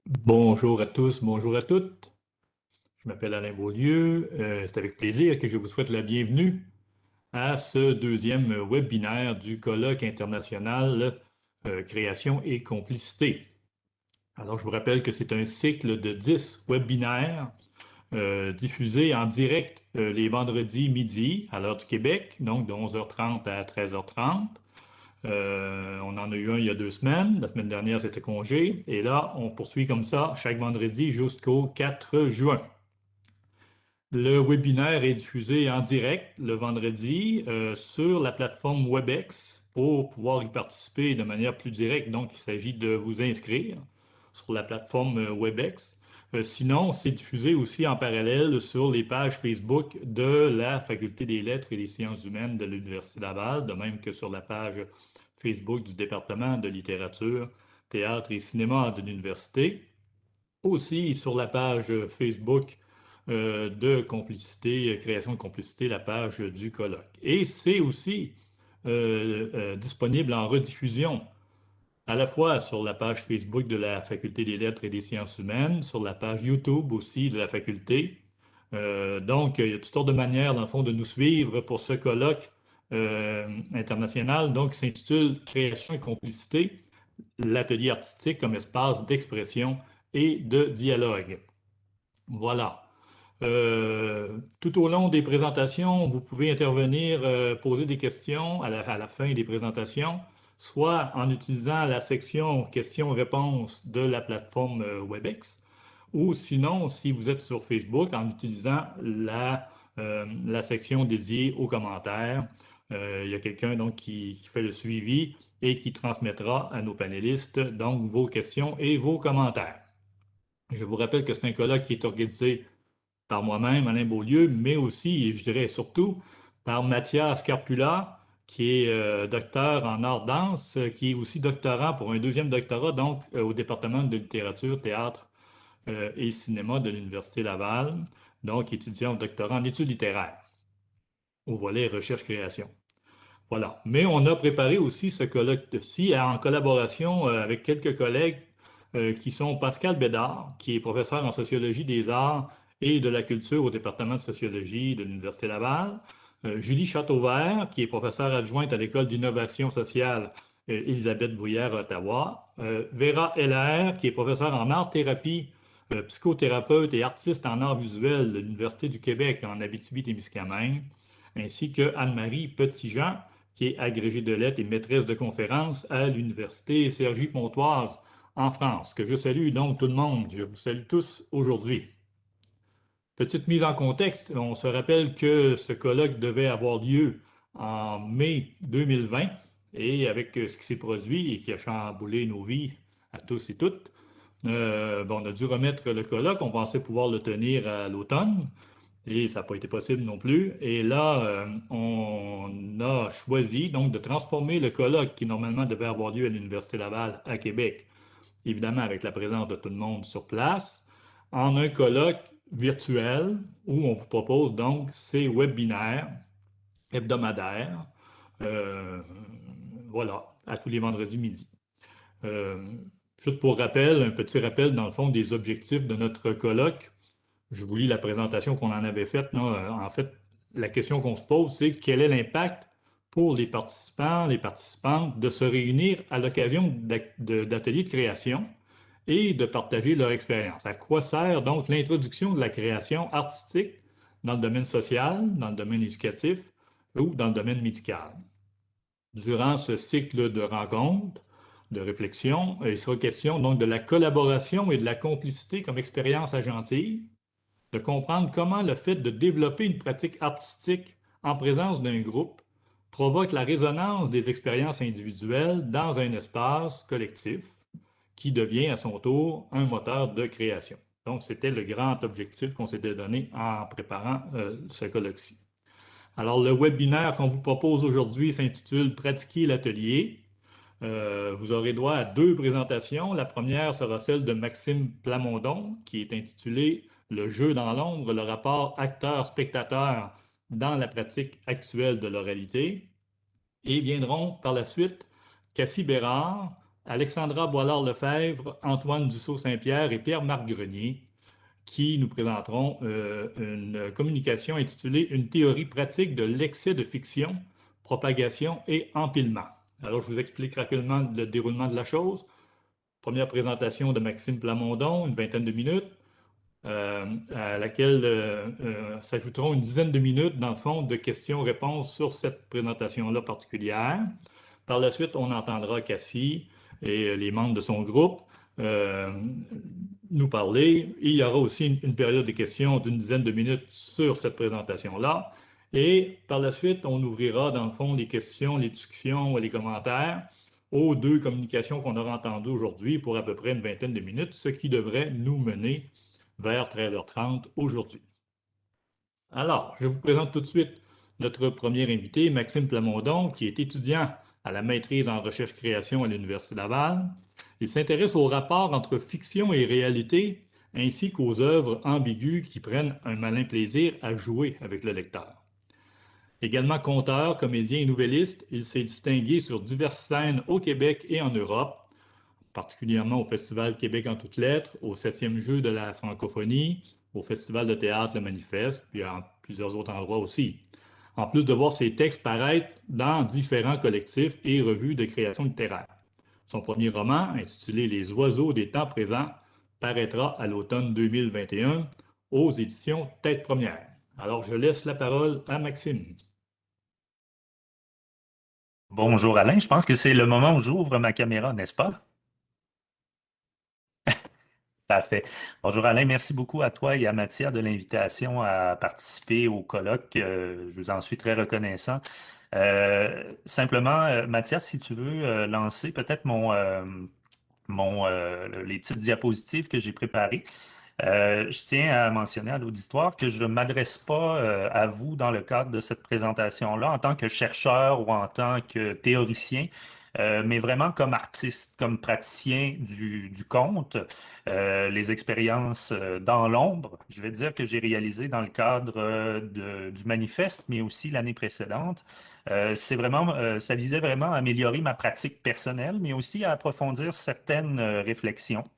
Bonjour à tous, bonjour à toutes. Je m'appelle Alain Beaulieu. C'est avec plaisir que je vous souhaite la bienvenue à ce deuxième webinaire du colloque international Création et complicité. Alors, je vous rappelle que c'est un cycle de 10 webinaires diffusés en direct les vendredis midi à l'heure du Québec, donc de 11h30 à 13h30. On en a eu un il y a 2 semaines. La semaine dernière, c'était congé. Et là, on poursuit comme ça chaque vendredi jusqu'au 4 juin. Le webinaire est diffusé en direct le vendredi sur la plateforme WebEx pour pouvoir y participer de manière plus directe. Donc, il s'agit de vous inscrire sur la plateforme WebEx. Sinon, c'est diffusé aussi en parallèle sur les pages Facebook de la Faculté des Lettres et des Sciences humaines de l'Université Laval, de même que sur la page Facebook du département de littérature, théâtre et cinéma de l'université. Aussi sur la page Facebook de complicité, création de complicité, la page du colloque. Et c'est aussi disponible en rediffusion à la fois sur la page Facebook de la Faculté des Lettres et des Sciences humaines, sur la page YouTube aussi de la faculté. Donc, il y a toutes sortes de manières, dans le fond, de nous suivre pour ce colloque international, donc, qui s'intitule Création et complicité, l'atelier artistique comme espace d'expression et de dialogue. Voilà. Tout au long des présentations, vous pouvez intervenir, poser des questions à la fin des présentations, soit en utilisant la section questions-réponses de la plateforme WebEx, ou sinon, si vous êtes sur Facebook, en utilisant la section dédiée aux commentaires. Il y a quelqu'un donc qui fait le suivi et qui transmettra à nos panélistes donc vos questions et vos commentaires. Je vous rappelle que c'est un colloque qui est organisé par moi-même, Alain Beaulieu, mais aussi, et je dirais surtout, par Mathias Carpula, qui est docteur en art danse, qui est aussi doctorant pour un deuxième doctorat, donc au département de littérature, théâtre et cinéma de l'Université Laval, donc étudiant au doctorat en études littéraires, au volet recherche-création. Voilà. Mais on a préparé aussi ce colloque-ci en collaboration avec quelques collègues qui sont Pascal Bédard, qui est professeur en sociologie des arts et de la culture au département de sociologie de l'Université Laval, Julie Châteauvert, qui est professeure adjointe à l'École d'innovation sociale Élisabeth Bruyère à Ottawa, Vera Heller, qui est professeure en art-thérapie, psychothérapeute et artiste en art visuel de l'Université du Québec en Abitibi-Témiscamingue, ainsi que Anne-Marie Petitjean, qui est agrégée de lettres et maîtresse de conférences à l'Université Cergy-Pontoise en France, que je salue donc tout le monde. Je vous salue tous aujourd'hui. Petite mise en contexte, on se rappelle que ce colloque devait avoir lieu en mai 2020 et avec ce qui s'est produit et qui a chamboulé nos vies à tous et toutes, on a dû remettre le colloque. On pensait pouvoir le tenir à l'automne. Et ça n'a pas été possible non plus. Et là, on a choisi donc de transformer le colloque qui normalement devait avoir lieu à l'Université Laval à Québec, évidemment avec la présence de tout le monde sur place, en un colloque virtuel où on vous propose donc ces webinaires hebdomadaires, euh, voilà, à tous les vendredis midi. Euh, Juste pour rappel, un petit rappel dans le fond des objectifs de notre colloque. Je vous lis la présentation qu'on en avait faite. En fait, la question qu'on se pose, c'est quel est l'impact pour les participants, les participantes, de se réunir à l'occasion d'ateliers de création et de partager leur expérience. À quoi sert donc l'introduction de la création artistique dans le domaine social, dans le domaine éducatif ou dans le domaine médical? Durant ce cycle de rencontres, de réflexion, il sera question donc de la collaboration et de la complicité comme expérience agentive, de comprendre comment le fait de développer une pratique artistique en présence d'un groupe provoque la résonance des expériences individuelles dans un espace collectif qui devient à son tour un moteur de création. Donc, c'était le grand objectif qu'on s'était donné en préparant ce colloque-ci. Alors, le webinaire qu'on vous propose aujourd'hui s'intitule Pratiquer l'atelier. Vous aurez droit à 2 présentations. La première sera celle de Maxime Plamondon, qui est intitulée Le jeu dans l'ombre, le rapport acteur-spectateur dans la pratique actuelle de l'oralité. Et viendront par la suite Cassie Bérard, Alexandra Boilard-Lefebvre, Antoine Dussault-Saint-Pierre et Pierre-Marc Grenier, qui nous présenteront une communication intitulée Une théorie pratique de l'excès de fiction, propagation et empilement. Alors, je vous explique rapidement le déroulement de la chose. Première présentation de Maxime Plamondon, une vingtaine de minutes, à laquelle s'ajouteront une dizaine de minutes, dans le fond, de questions-réponses sur cette présentation-là particulière. Par la suite, on entendra Cassie et les membres de son groupe euh, nous parler. Il y aura aussi une période de questions d'une dizaine de minutes sur cette présentation-là. Et par la suite, on ouvrira dans le fond les questions, les discussions, les commentaires aux deux communications qu'on aura entendues aujourd'hui pour à peu près une vingtaine de minutes, ce qui devrait nous mener vers 13h30 aujourd'hui. Alors, je vous présente tout de suite notre premier invité, Maxime Plamondon, qui est étudiant à la maîtrise en recherche-création à l'Université Laval. Il s'intéresse au rapport entre fiction et réalité, ainsi qu'aux œuvres ambiguës qui prennent un malin plaisir à jouer avec le lecteur. Également conteur, comédien et nouvelliste, il s'est distingué sur diverses scènes au Québec et en Europe, particulièrement au Festival Québec en toutes lettres, au 7e jeu de la francophonie, au Festival de théâtre Le Manifeste, puis à plusieurs autres endroits aussi. En plus de voir ses textes paraître dans différents collectifs et revues de création littéraire. Son premier roman, intitulé Les oiseaux des temps présents, paraîtra à l'automne 2021 aux éditions Tête Première. Alors, je laisse la parole à Maxime. Bonjour Alain, je pense que c'est le moment où j'ouvre ma caméra, n'est-ce pas? Parfait. Bonjour Alain, merci beaucoup à toi et à Mathia de l'invitation à participer au colloque. Je vous en suis très reconnaissant. Simplement, Mathias, si tu veux lancer peut-être les petites diapositives que j'ai préparées. Je tiens à mentionner à l'auditoire que je ne m'adresse pas à vous dans le cadre de cette présentation-là en tant que chercheur ou en tant que théoricien, mais vraiment comme artiste, comme praticien du conte, les expériences dans l'ombre, je vais dire que j'ai réalisé dans le cadre du manifeste, mais aussi l'année précédente. Ça visait vraiment à améliorer ma pratique personnelle, mais aussi à approfondir certaines réflexions.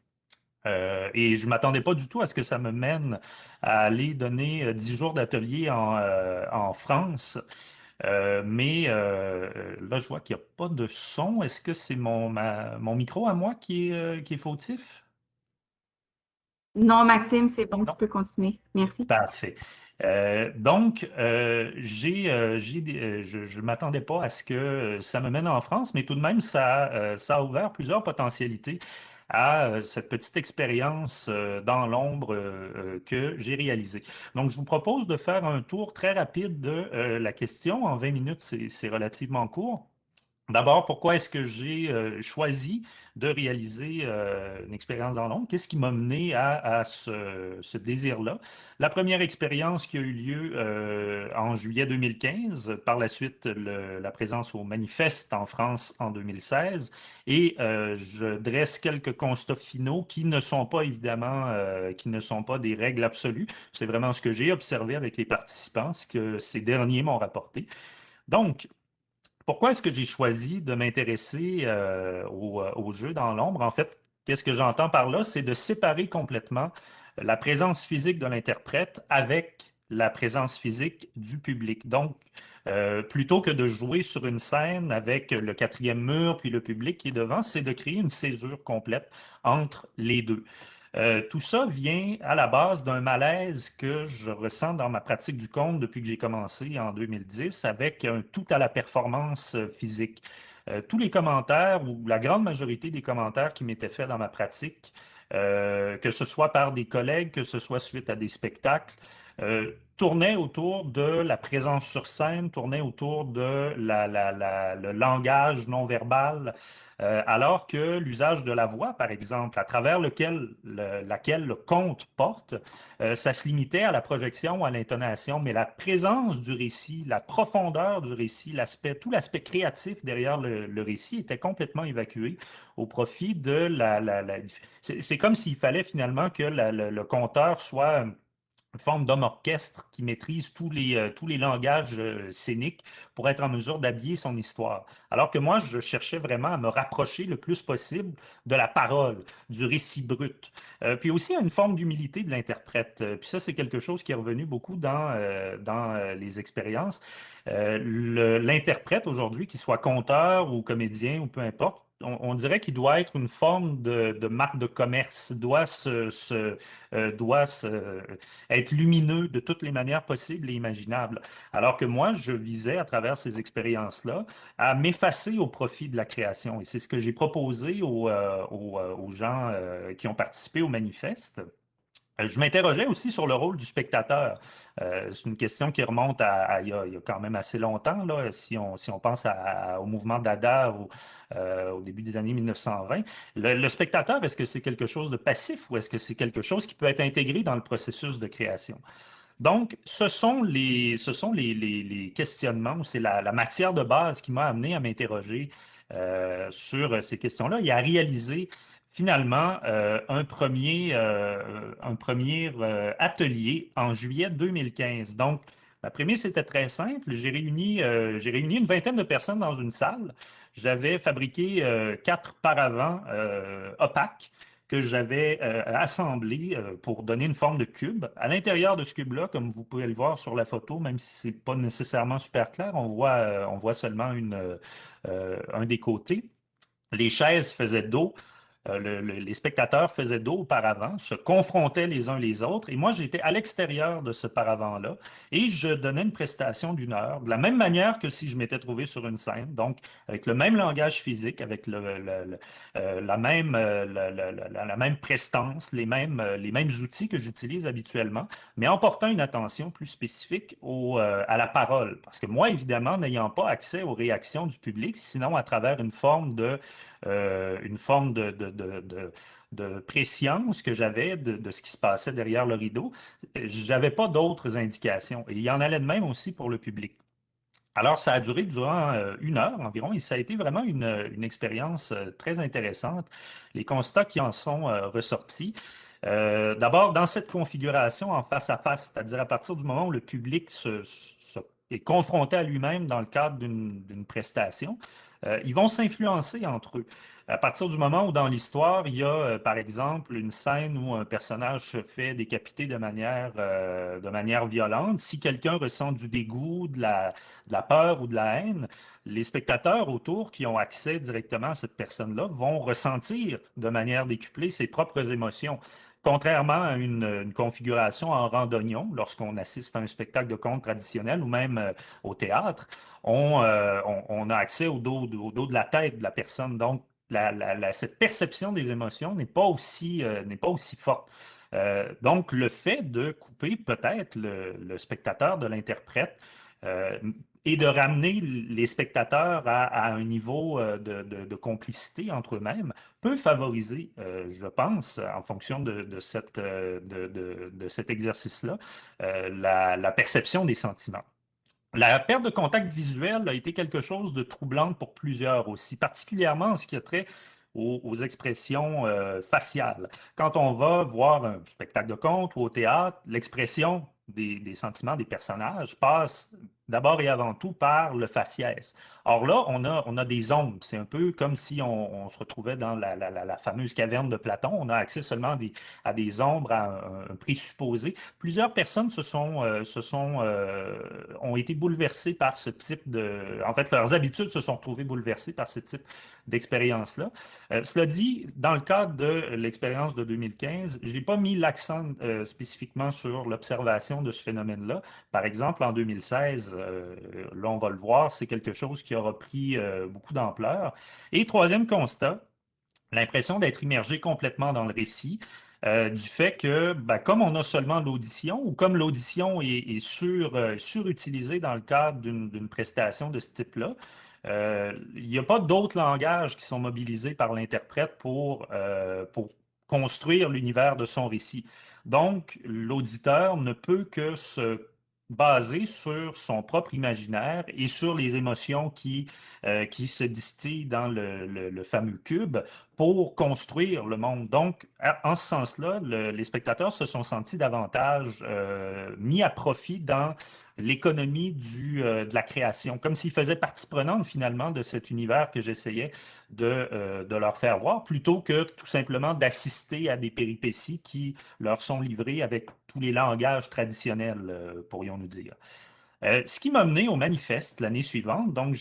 Et je ne m'attendais pas du tout à ce que ça me mène à aller donner 10 jours d'atelier en France. Mais là, je vois qu'il n'y a pas de son. Est-ce que c'est mon micro à moi qui est fautif? Non, Maxime, c'est bon, tu Non? peux continuer. Merci. Parfait. Donc, je ne m'attendais pas à ce que ça me mène en France, mais tout de même, ça a ouvert plusieurs potentialités à cette petite expérience dans l'ombre que j'ai réalisée. Donc, je vous propose de faire un tour très rapide de la question. En 20 minutes, c'est relativement court. D'abord, pourquoi est-ce que j'ai choisi de réaliser une expérience dans l'ombre? Qu'est-ce qui m'a mené à ce désir-là? La première expérience qui a eu lieu en juillet 2015, par la suite la présence au Manifeste en France en 2016, et je dresse quelques constats finaux qui ne sont pas évidemment, qui ne sont pas des règles absolues. C'est vraiment ce que j'ai observé avec les participants, ce que ces derniers m'ont rapporté. Donc, pourquoi est-ce que j'ai choisi de m'intéresser au jeu dans l'ombre? En fait, qu'est-ce que j'entends par là? C'est de séparer complètement la présence physique de l'interprète avec la présence physique du public. Donc, plutôt que de jouer sur une scène avec le quatrième mur puis le public qui est devant, c'est de créer une césure complète entre les deux. Tout ça vient à la base d'un malaise que je ressens dans ma pratique du conte depuis que j'ai commencé en 2010 avec un tout à la performance physique. Tous les commentaires ou la grande majorité des commentaires qui m'étaient faits dans ma pratique, que ce soit par des collègues, que ce soit suite à des spectacles, tournaient autour de la présence sur scène, tournaient autour de le langage non verbal, alors que l'usage de la voix, par exemple, à travers laquelle le conte porte, ça se limitait à la projection, à l'intonation, mais la présence du récit, la profondeur du récit, tout l'aspect créatif derrière le récit était complètement évacué au profit de c'est comme s'il fallait finalement que le conteur soit forme d'homme-orchestre qui maîtrise tous les langages scéniques pour être en mesure d'habiller son histoire. Alors que moi, je cherchais vraiment à me rapprocher le plus possible de la parole, du récit brut. Puis aussi une forme d'humilité de l'interprète. Puis ça, c'est quelque chose qui est revenu beaucoup dans les expériences. L'interprète aujourd'hui, qu'il soit conteur ou comédien ou peu importe, on dirait qu'il doit être une forme de marque de commerce, doit être lumineux de toutes les manières possibles et imaginables. Alors que moi, je visais à travers ces expériences-là à m'effacer au profit de la création. Et c'est ce que j'ai proposé aux gens qui ont participé au manifeste. Je m'interrogeais aussi sur le rôle du spectateur. C'est une question qui remonte il y a quand même assez longtemps, là, si on pense au mouvement Dada au début des années 1920. Le spectateur, est-ce que c'est quelque chose de passif ou est-ce que c'est quelque chose qui peut être intégré dans le processus de création? Donc, ce sont les questionnements, c'est la matière de base qui m'a amené à m'interroger sur ces questions-là et à réaliser finalement un premier atelier en juillet 2015. Donc, la prémisse était très simple. J'ai réuni une vingtaine de personnes dans une salle. J'avais fabriqué 4 paravents opaques que j'avais assemblé pour donner une forme de cube. À l'intérieur de ce cube-là, comme vous pouvez le voir sur la photo, même si ce n'est pas nécessairement super clair, on voit seulement un des côtés. Les chaises faisaient dos. Les spectateurs faisaient dos auparavant, se confrontaient les uns les autres, et moi j'étais à l'extérieur de ce paravent-là, et je donnais une prestation d'1 heure, de la même manière que si je m'étais trouvé sur une scène, donc avec le même langage physique, avec la même prestance, les mêmes outils que j'utilise habituellement, mais en portant une attention plus spécifique à la parole. Parce que moi, évidemment, n'ayant pas accès aux réactions du public, sinon à travers une forme de préscience que j'avais de ce qui se passait derrière le rideau, j'avais pas d'autres indications. Et il y en allait de même aussi pour le public. Alors, ça a duré durant 1 heure environ et ça a été vraiment une expérience très intéressante. Les constats qui en sont ressortis. D'abord, dans cette configuration en face à face, c'est-à-dire à partir du moment où le public est confronté à lui-même dans le cadre d'une prestation, ils vont s'influencer entre eux. À partir du moment où dans l'histoire, il y a, par exemple, une scène où un personnage se fait décapiter de manière violente, si quelqu'un ressent du dégoût, de la peur ou de la haine, les spectateurs autour qui ont accès directement à cette personne-là vont ressentir de manière décuplée ses propres émotions. Contrairement à une configuration en randonnion, lorsqu'on assiste à un spectacle de conte traditionnel ou même au théâtre, on a accès au dos de la tête de la personne. Donc, cette perception des émotions n'est pas aussi forte. Donc, le fait de couper peut-être le spectateur de l'interprète et de ramener les spectateurs à un niveau de complicité entre eux-mêmes peut favoriser, je pense, en fonction de cet exercice-là, la perception des sentiments. La perte de contact visuel a été quelque chose de troublant pour plusieurs aussi, particulièrement en ce qui a trait aux expressions faciales. Quand on va voir un spectacle de conte ou au théâtre, l'expression des sentiments des personnages passe d'abord et avant tout par le faciès. Or là, on a des ombres. C'est un peu comme si on se retrouvait dans la fameuse caverne de Platon. On a accès seulement à des ombres, à un présupposé. Plusieurs personnes ont été bouleversées par ce type de... En fait, leurs habitudes se sont retrouvées bouleversées par ce type d'expérience-là. Cela dit, dans le cadre de l'expérience de 2015, je n'ai pas mis l'accent spécifiquement sur l'observation de ce phénomène-là. Par exemple, en 2016, là, on va le voir, c'est quelque chose qui aura pris beaucoup d'ampleur. Et troisième constat, l'impression d'être immergé complètement dans le récit, du fait que, ben, comme on a seulement l'audition, ou comme l'audition est surutilisée dans le cadre d'une prestation de ce type-là, il n'y a pas d'autres langages qui sont mobilisés par l'interprète pour construire l'univers de son récit. Donc, l'auditeur ne peut que se basé sur son propre imaginaire et sur les émotions qui se distillent dans le fameux cube pour construire le monde. Donc, en ce sens-là, les spectateurs se sont sentis davantage mis à profit dans l'économie de la création, comme s'ils faisaient partie prenante finalement de cet univers que j'essayais de leur faire voir, plutôt que tout simplement d'assister à des péripéties qui leur sont livrées avec tous les langages traditionnels, pourrions-nous dire. Ce qui m'a mené au manifeste l'année suivante. Donc,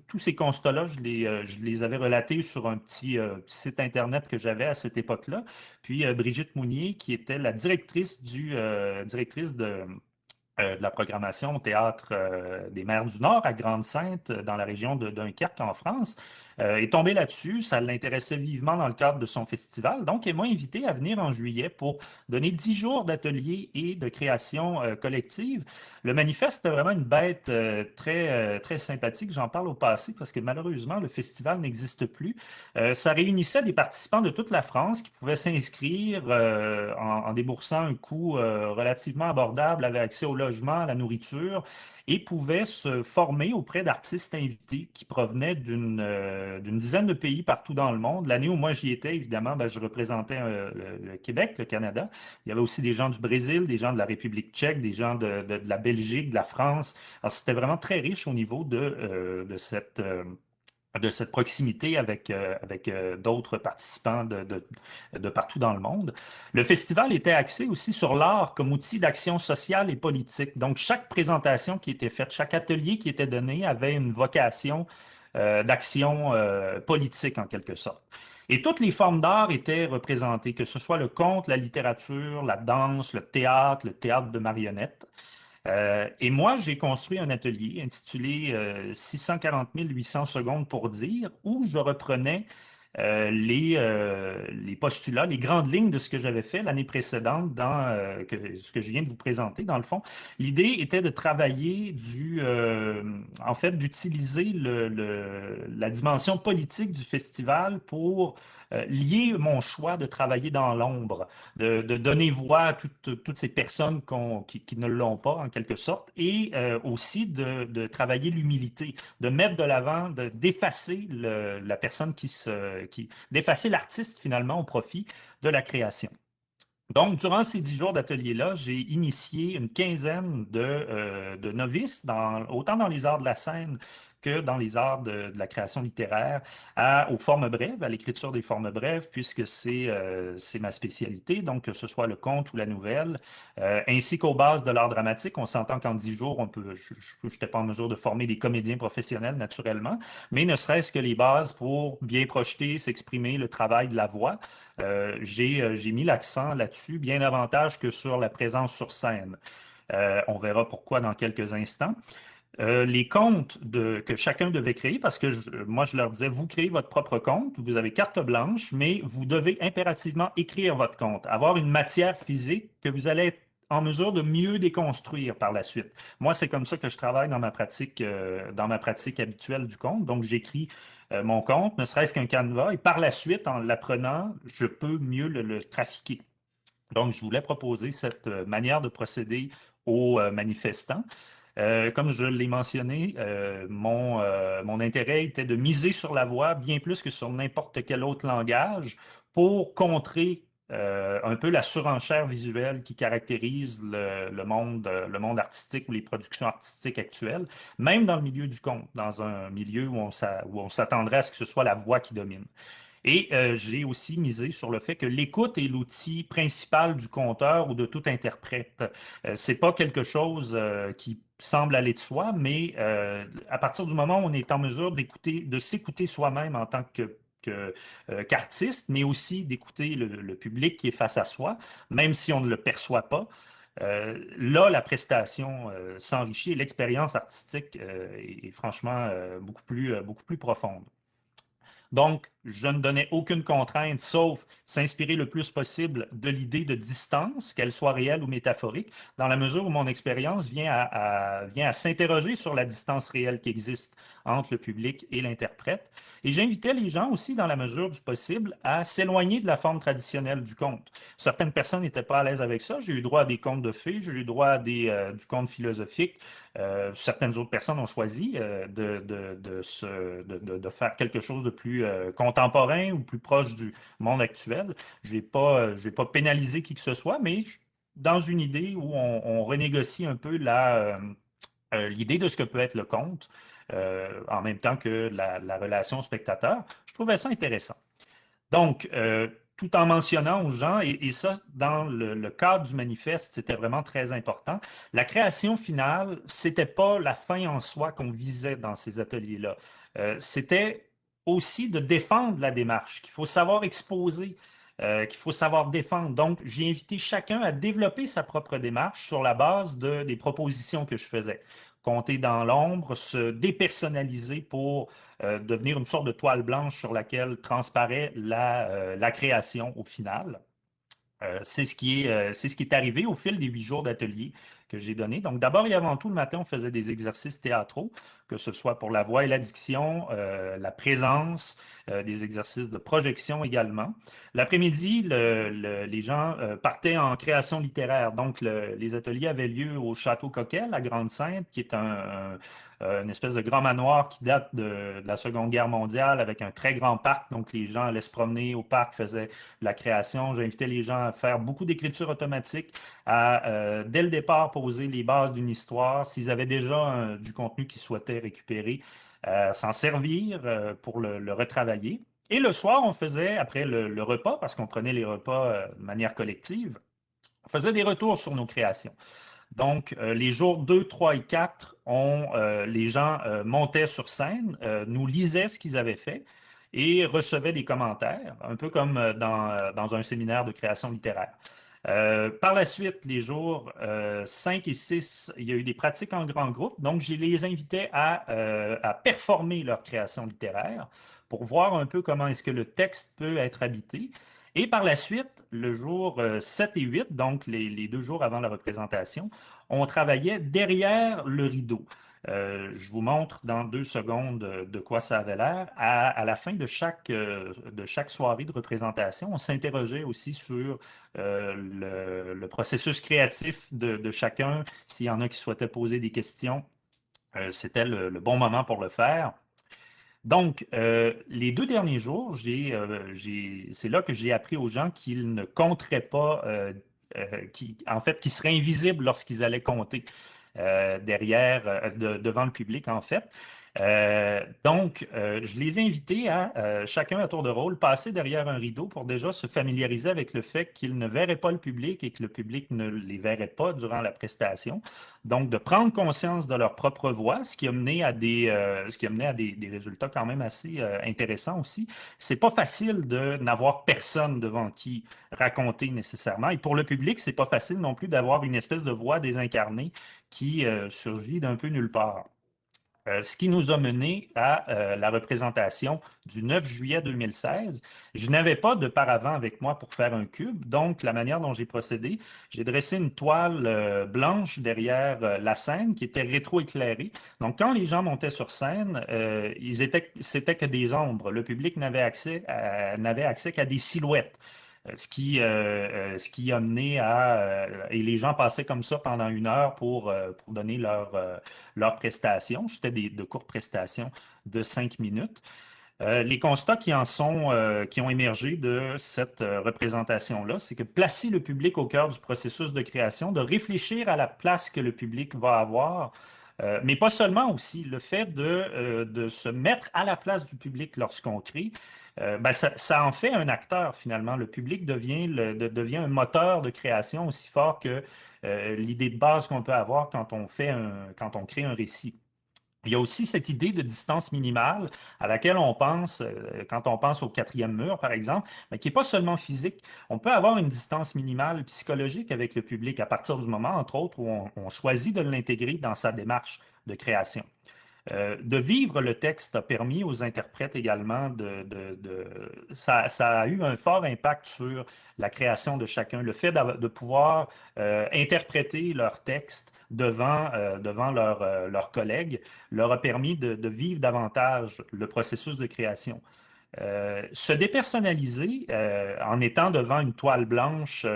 tous ces constats-là, je les avais relatés sur un petit site Internet que j'avais à cette époque-là. Puis, Brigitte Mounier, qui était la directrice de la programmation au Théâtre des Mers du Nord à Grande-Synthe, dans la région de Dunkerque, en France, est tombée là-dessus. Ça l'intéressait vivement dans le cadre de son festival. Donc, elle m'a invité à venir en juillet pour donner 10 jours d'ateliers et de création collective. Le manifeste était vraiment une bête très sympathique. J'en parle au passé parce que malheureusement, le festival n'existe plus. Ça réunissait des participants de toute la France qui pouvaient s'inscrire en déboursant un coût relativement abordable, avec accès au logement, à la nourriture, et pouvaient se former auprès d'artistes invités qui provenaient d'une dizaine de pays partout dans le monde. L'année où moi j'y étais, évidemment, ben, je représentais le Québec, le Canada. Il y avait aussi des gens du Brésil, des gens de la République tchèque, des gens de la Belgique, de la France. Alors, c'était vraiment très riche au niveau de cette proximité avec d'autres participants de partout dans le monde. Le festival était axé aussi sur l'art comme outil d'action sociale et politique. Donc, chaque présentation qui était faite, chaque atelier qui était donné avait une vocation d'action politique en quelque sorte. Et toutes les formes d'art étaient représentées, que ce soit le conte, la littérature, la danse, le théâtre de marionnettes. Et moi, j'ai construit un atelier intitulé 640 800 secondes pour dire, où je reprenais les postulats, les grandes lignes de ce que j'avais fait l'année précédente dans ce que je viens de vous présenter. Dans le fond, l'idée était de travailler en fait, d'utiliser la dimension politique du festival pour lier mon choix de travailler dans l'ombre, de donner voix à toutes ces personnes qui ne l'ont pas, en quelque sorte, et aussi de travailler l'humilité, de mettre de l'avant, d'effacer la personne d'effacer l'artiste finalement au profit de la création. Donc, durant ces 10 jours d'atelier-là, j'ai initié une quinzaine de novices, autant dans les arts de la scène que dans les arts de la création littéraire, aux formes brèves, à l'écriture des formes brèves, puisque c'est ma spécialité, donc que ce soit le conte ou la nouvelle, ainsi qu'aux bases de l'art dramatique. On s'entend qu'en 10 jours, je n'étais pas en mesure de former des comédiens professionnels, naturellement, mais ne serait-ce que les bases pour bien projeter, s'exprimer, le travail de la voix. J'ai mis l'accent là-dessus, bien davantage que sur la présence sur scène. On verra pourquoi dans quelques instants. Les comptes que chacun devait créer, parce que moi, je leur disais, vous créez votre propre compte, vous avez carte blanche, mais vous devez impérativement écrire votre compte, avoir une matière physique que vous allez être en mesure de mieux déconstruire par la suite. Moi, c'est comme ça que je travaille dans ma pratique habituelle du compte. Donc, j'écris mon compte, ne serait-ce qu'un canevas, et par la suite, en l'apprenant, je peux mieux le trafiquer. Donc, je voulais proposer cette manière de procéder aux manifestants. Comme je l'ai mentionné, mon intérêt était de miser sur la voix bien plus que sur n'importe quel autre langage pour contrer un peu la surenchère visuelle qui caractérise le monde artistique ou les productions artistiques actuelles, même dans le milieu du conte, dans un milieu où on s'attendrait à ce que ce soit la voix qui domine. Et j'ai aussi misé sur le fait que l'écoute est l'outil principal du conteur ou de tout interprète. C'est pas quelque chose qui semble aller de soi, mais à partir du moment où on est en mesure de s'écouter soi-même en tant qu'artiste, mais aussi d'écouter le public qui est face à soi, même si on ne le perçoit pas. Là, la prestation s'enrichit et l'expérience artistique est franchement beaucoup plus profonde. Donc, je ne donnais aucune contrainte, sauf s'inspirer le plus possible de l'idée de distance, qu'elle soit réelle ou métaphorique, dans la mesure où mon expérience vient à s'interroger sur la distance réelle qui existe entre le public et l'interprète. Et j'invitais les gens aussi, dans la mesure du possible, à s'éloigner de la forme traditionnelle du conte. Certaines personnes n'étaient pas à l'aise avec ça. J'ai eu droit à des contes de fées, j'ai eu droit à du conte philosophique. Certaines autres personnes ont choisi de faire quelque chose de plus contemporain ou plus proche du monde actuel. Je vais pas pénaliser qui que ce soit, mais dans une idée où on renégocie un peu l'idée de ce que peut être le conte, en même temps que la relation spectateur. Je trouvais ça intéressant. Donc, tout en mentionnant aux gens, et ça, dans le cadre du manifeste, c'était vraiment très important, la création finale, c'était pas la fin en soi qu'on visait dans ces ateliers-là. C'était aussi de défendre la démarche, qu'il faut savoir exposer, qu'il faut savoir défendre. Donc, j'ai invité chacun à développer sa propre démarche sur la base des propositions que je faisais. Compter dans l'ombre, se dépersonnaliser pour devenir une sorte de toile blanche sur laquelle transparaît la création au final. C'est ce qui est arrivé au fil des 8 jours d'atelier que j'ai donné. Donc, d'abord et avant tout, le matin, on faisait des exercices théâtraux, que ce soit pour la voix et la diction, la présence, des exercices de projection également. L'après-midi, les gens partaient en création littéraire. Donc, les ateliers avaient lieu au Château Coquel, à Grande-Synthe, qui est une espèce de grand manoir qui date de la Seconde Guerre mondiale, avec un très grand parc. Donc, les gens allaient se promener au parc, faisaient de la création. J'invitais les gens à faire beaucoup d'écriture automatique, à, dès le départ, poser les bases d'une histoire. S'ils avaient déjà du contenu qu'ils souhaitaient récupérer, s'en servir pour le retravailler. Et le soir, on faisait, après le repas, parce qu'on prenait les repas de manière collective, on faisait des retours sur nos créations. Donc, les jours 2, 3 et 4, les gens montaient sur scène, nous lisaient ce qu'ils avaient fait et recevaient des commentaires, un peu comme dans un séminaire de création littéraire. Par la suite, les jours 5 et 6, il y a eu des pratiques en grand groupe. Donc, je les invitais à performer leur création littéraire pour voir un peu comment est-ce que le texte peut être habité. Et par la suite, le jour 7 et 8, donc les 2 jours avant la représentation, on travaillait derrière le rideau. Je vous montre dans 2 secondes de quoi ça avait l'air. À la fin de chaque soirée de représentation, on s'interrogeait aussi sur le processus créatif de chacun. S'il y en a qui souhaitaient poser des questions, c'était le bon moment pour le faire. Donc, les 2 derniers jours, c'est là que j'ai appris aux gens qu'ils ne compteraient pas, en fait, qu'ils seraient invisibles lorsqu'ils allaient compter devant le public, en fait. Donc, je les ai invités à, chacun à tour de rôle, passer derrière un rideau pour déjà se familiariser avec le fait qu'ils ne verraient pas le public et que le public ne les verrait pas durant la prestation. Donc, de prendre conscience de leur propre voix, ce qui a mené à des résultats quand même assez intéressants aussi. C'est pas facile de n'avoir personne devant qui raconter nécessairement. Et pour le public, c'est pas facile non plus d'avoir une espèce de voix désincarnée qui surgit d'un peu nulle part. Ce qui nous a mené à la représentation du 9 juillet 2016. Je n'avais pas de paravent avec moi pour faire un cube, donc la manière dont j'ai procédé, j'ai dressé une toile blanche derrière la scène qui était rétroéclairée. Donc quand les gens montaient sur scène, c'était que des ombres. Le public n'avait accès qu'à des silhouettes. Ce qui a mené et les gens passaient comme ça pendant 1 heure pour donner leur prestation. C'était de courtes prestations de 5 minutes. Les constats qui ont émergé de cette représentation-là, c'est que placer le public au cœur du processus de création, de réfléchir à la place que le public va avoir, mais pas seulement aussi, le fait de se mettre à la place du public lorsqu'on crée, ben, ça en fait un acteur finalement. Le public devient un moteur de création aussi fort que l'idée de base qu'on peut avoir quand on crée un récit. Il y a aussi cette idée de distance minimale à laquelle on pense quand on pense au 4e mur, par exemple, mais qui n'est pas seulement physique. On peut avoir une distance minimale psychologique avec le public à partir du moment, entre autres, où on choisit de l'intégrer dans sa démarche de création. De vivre le texte a permis aux interprètes également ça a eu un fort impact sur la création de chacun. Le fait de pouvoir interpréter leur texte devant leurs collègues leur a permis de vivre davantage le processus de création. Se dépersonnaliser en étant devant une toile blanche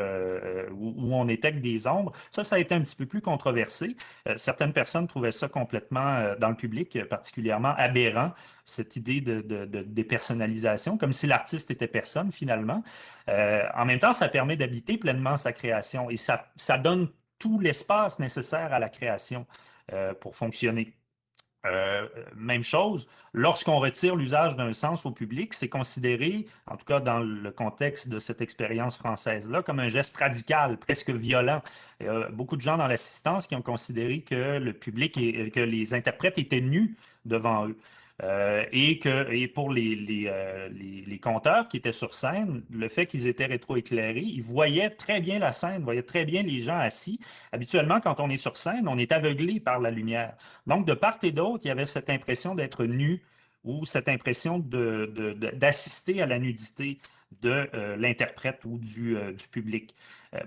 où on était avec des ombres, ça a été un petit peu plus controversé. Certaines personnes trouvaient ça complètement, dans le public, particulièrement aberrant, cette idée de dépersonnalisation, comme si l'artiste était personne finalement. En même temps, ça permet d'habiter pleinement sa création et ça donne tout l'espace nécessaire à la création pour fonctionner. Même chose, lorsqu'on retire l'usage d'un sens au public, c'est considéré, en tout cas dans le contexte de cette expérience française-là, comme un geste radical, presque violent. Il y a beaucoup de gens dans l'assistance qui ont considéré que le public et que les interprètes étaient nus devant eux. Et pour les conteurs qui étaient sur scène, le fait qu'ils étaient rétroéclairés, ils voyaient très bien la scène, voyaient très bien les gens assis. Habituellement, quand on est sur scène, on est aveuglé par la lumière. Donc, de part et d'autre, il y avait cette impression d'être nu ou cette impression d'assister à la nudité de l'interprète ou du public.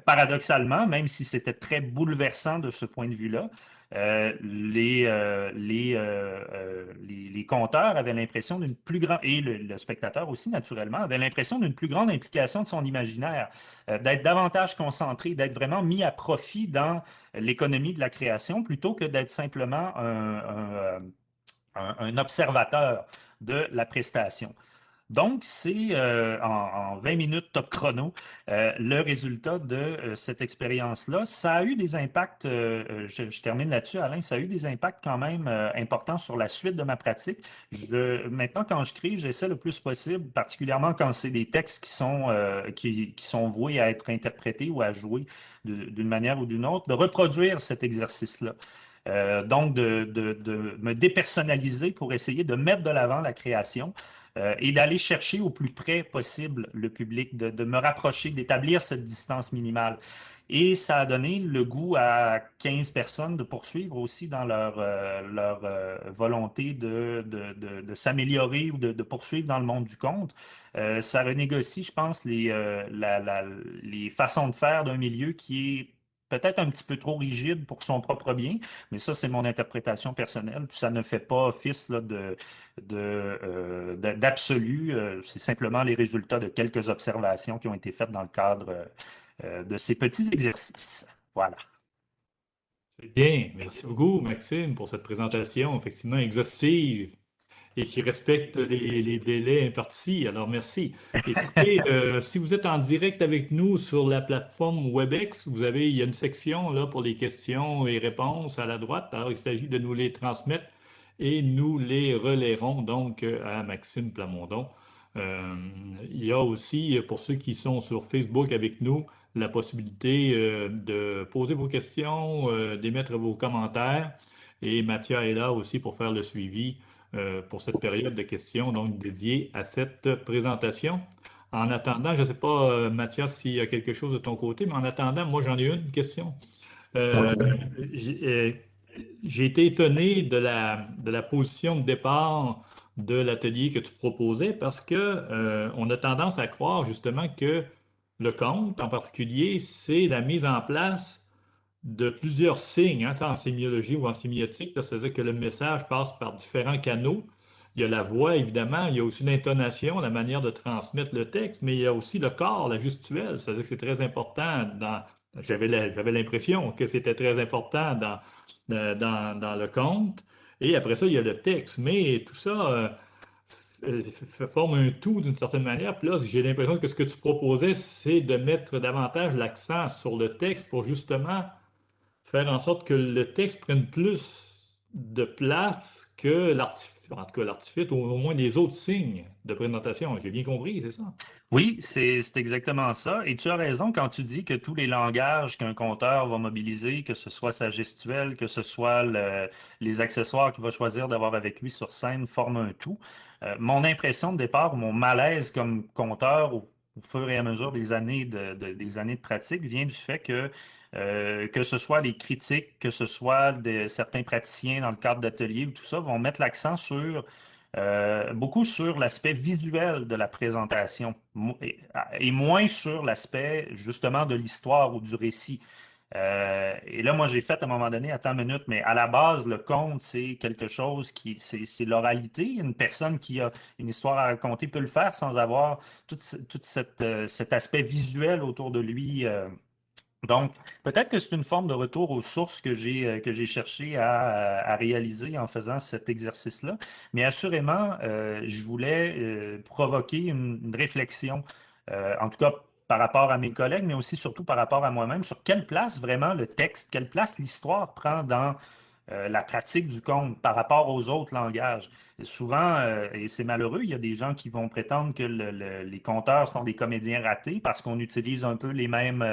Paradoxalement, même si c'était très bouleversant de ce point de vue-là, les conteurs avaient l'impression d'une plus grande, et le spectateur aussi, naturellement, avait l'impression d'une plus grande implication de son imaginaire, d'être davantage concentré, d'être vraiment mis à profit dans l'économie de la création plutôt que d'être simplement un observateur de la prestation. Donc, c'est en 20 minutes top chrono le résultat de cette expérience-là. Ça a eu des impacts, je termine là-dessus, Alain, ça a eu des impacts quand même importants sur la suite de ma pratique. Maintenant, quand je crée, j'essaie le plus possible, particulièrement quand c'est des textes qui sont voués à être interprétés ou à jouer d'une manière ou d'une autre, de reproduire cet exercice-là. Donc, de me dépersonnaliser pour essayer de mettre de l'avant la création et d'aller chercher au plus près possible le public, de me rapprocher, d'établir cette distance minimale. Et ça a donné le goût à 15 personnes de poursuivre aussi dans leur volonté de s'améliorer ou de poursuivre dans le monde du conte. Ça renégocie, je pense, les façons de faire d'un milieu qui est peut-être un petit peu trop rigide pour son propre bien, mais ça, c'est mon interprétation personnelle. Ça ne fait pas office là, d'absolu. C'est simplement les résultats de quelques observations qui ont été faites dans le cadre de ces petits exercices. Voilà. C'est bien. Merci beaucoup, Maxime, pour cette présentation effectivement exhaustive et qui respecte les délais impartis. Alors, merci. Écoutez, si vous êtes en direct avec nous sur la plateforme WebEx, il y a une section là pour les questions et réponses à la droite. Alors, il s'agit de nous les transmettre et nous les relayerons donc à Maxime Plamondon. Il y a aussi, pour ceux qui sont sur Facebook avec nous, la possibilité de poser vos questions, d'émettre vos commentaires. Et Mathia est là aussi pour faire le suivi pour cette période de questions, donc dédiée à cette présentation. En attendant, je ne sais pas, Mathias, s'il y a quelque chose de ton côté, mais en attendant, moi, j'en ai une question. Euh, j'ai été étonné de la position de départ de l'atelier que tu proposais parce que on a tendance à croire justement que le conte, en particulier, c'est la mise en place de plusieurs signes, hein, en sémiologie ou en sémiotique, c'est-à-dire que le message passe par différents canaux. Il y a la voix, évidemment, il y a aussi l'intonation, la manière de transmettre le texte, mais il y a aussi le corps, la gestuelle, c'est-à-dire que c'est très important dans... J'avais l'impression que c'était très important dans le conte. Et après ça, il y a le texte. Mais tout ça forme un tout d'une certaine manière. Puis là, j'ai l'impression que ce que tu proposais, c'est de mettre davantage l'accent sur le texte pour justement faire en sorte que le texte prenne plus de place que l'artifice, en tout cas l'artifice, ou au moins des autres signes de présentation. J'ai bien compris, c'est ça? Oui, c'est exactement ça. Et tu as raison quand tu dis que tous les langages qu'un conteur va mobiliser, que ce soit sa gestuelle, que ce soit les accessoires qu'il va choisir d'avoir avec lui sur scène, forment un tout. Mon impression de départ, mon malaise comme conteur, au fur et à mesure des années des années de pratique vient du fait que ce soit les critiques, que ce soit certains praticiens dans le cadre d'ateliers ou tout ça, vont mettre l'accent beaucoup sur l'aspect visuel de la présentation et moins sur l'aspect justement de l'histoire ou du récit. Et là, moi, j'ai fait à un moment donné, attends une minute, mais à la base, le conte, c'est quelque chose c'est l'oralité. Une personne qui a une histoire à raconter peut le faire sans avoir cet aspect visuel autour de lui. Donc, peut-être que c'est une forme de retour aux sources que j'ai cherché à réaliser en faisant cet exercice-là. Mais assurément, je voulais provoquer une réflexion, en tout cas par rapport à mes collègues, mais aussi surtout par rapport à moi-même, sur quelle place vraiment le texte, quelle place l'histoire prend dans la pratique du conte par rapport aux autres langages. Et souvent, et c'est malheureux, il y a des gens qui vont prétendre que les conteurs sont des comédiens ratés parce qu'on utilise un peu les mêmes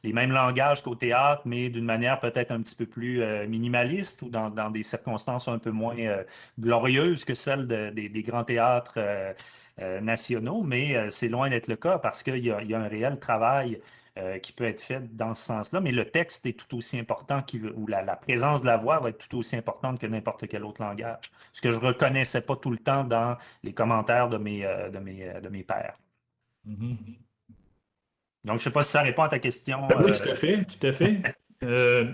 langages qu'au théâtre, mais d'une manière peut-être un petit peu plus minimaliste ou dans des circonstances un peu moins glorieuses que celles des grands théâtres nationaux. Mais c'est loin d'être le cas parce qu'il y a un réel travail qui peut être fait dans ce sens-là, mais le texte est tout aussi important, ou la présence de la voix va être tout aussi importante que n'importe quel autre langage. Ce que je ne reconnaissais pas tout le temps dans les commentaires de mes pairs. Mhm. Donc, je ne sais pas si ça répond à ta question. Oui, tout à fait, tout à fait. Je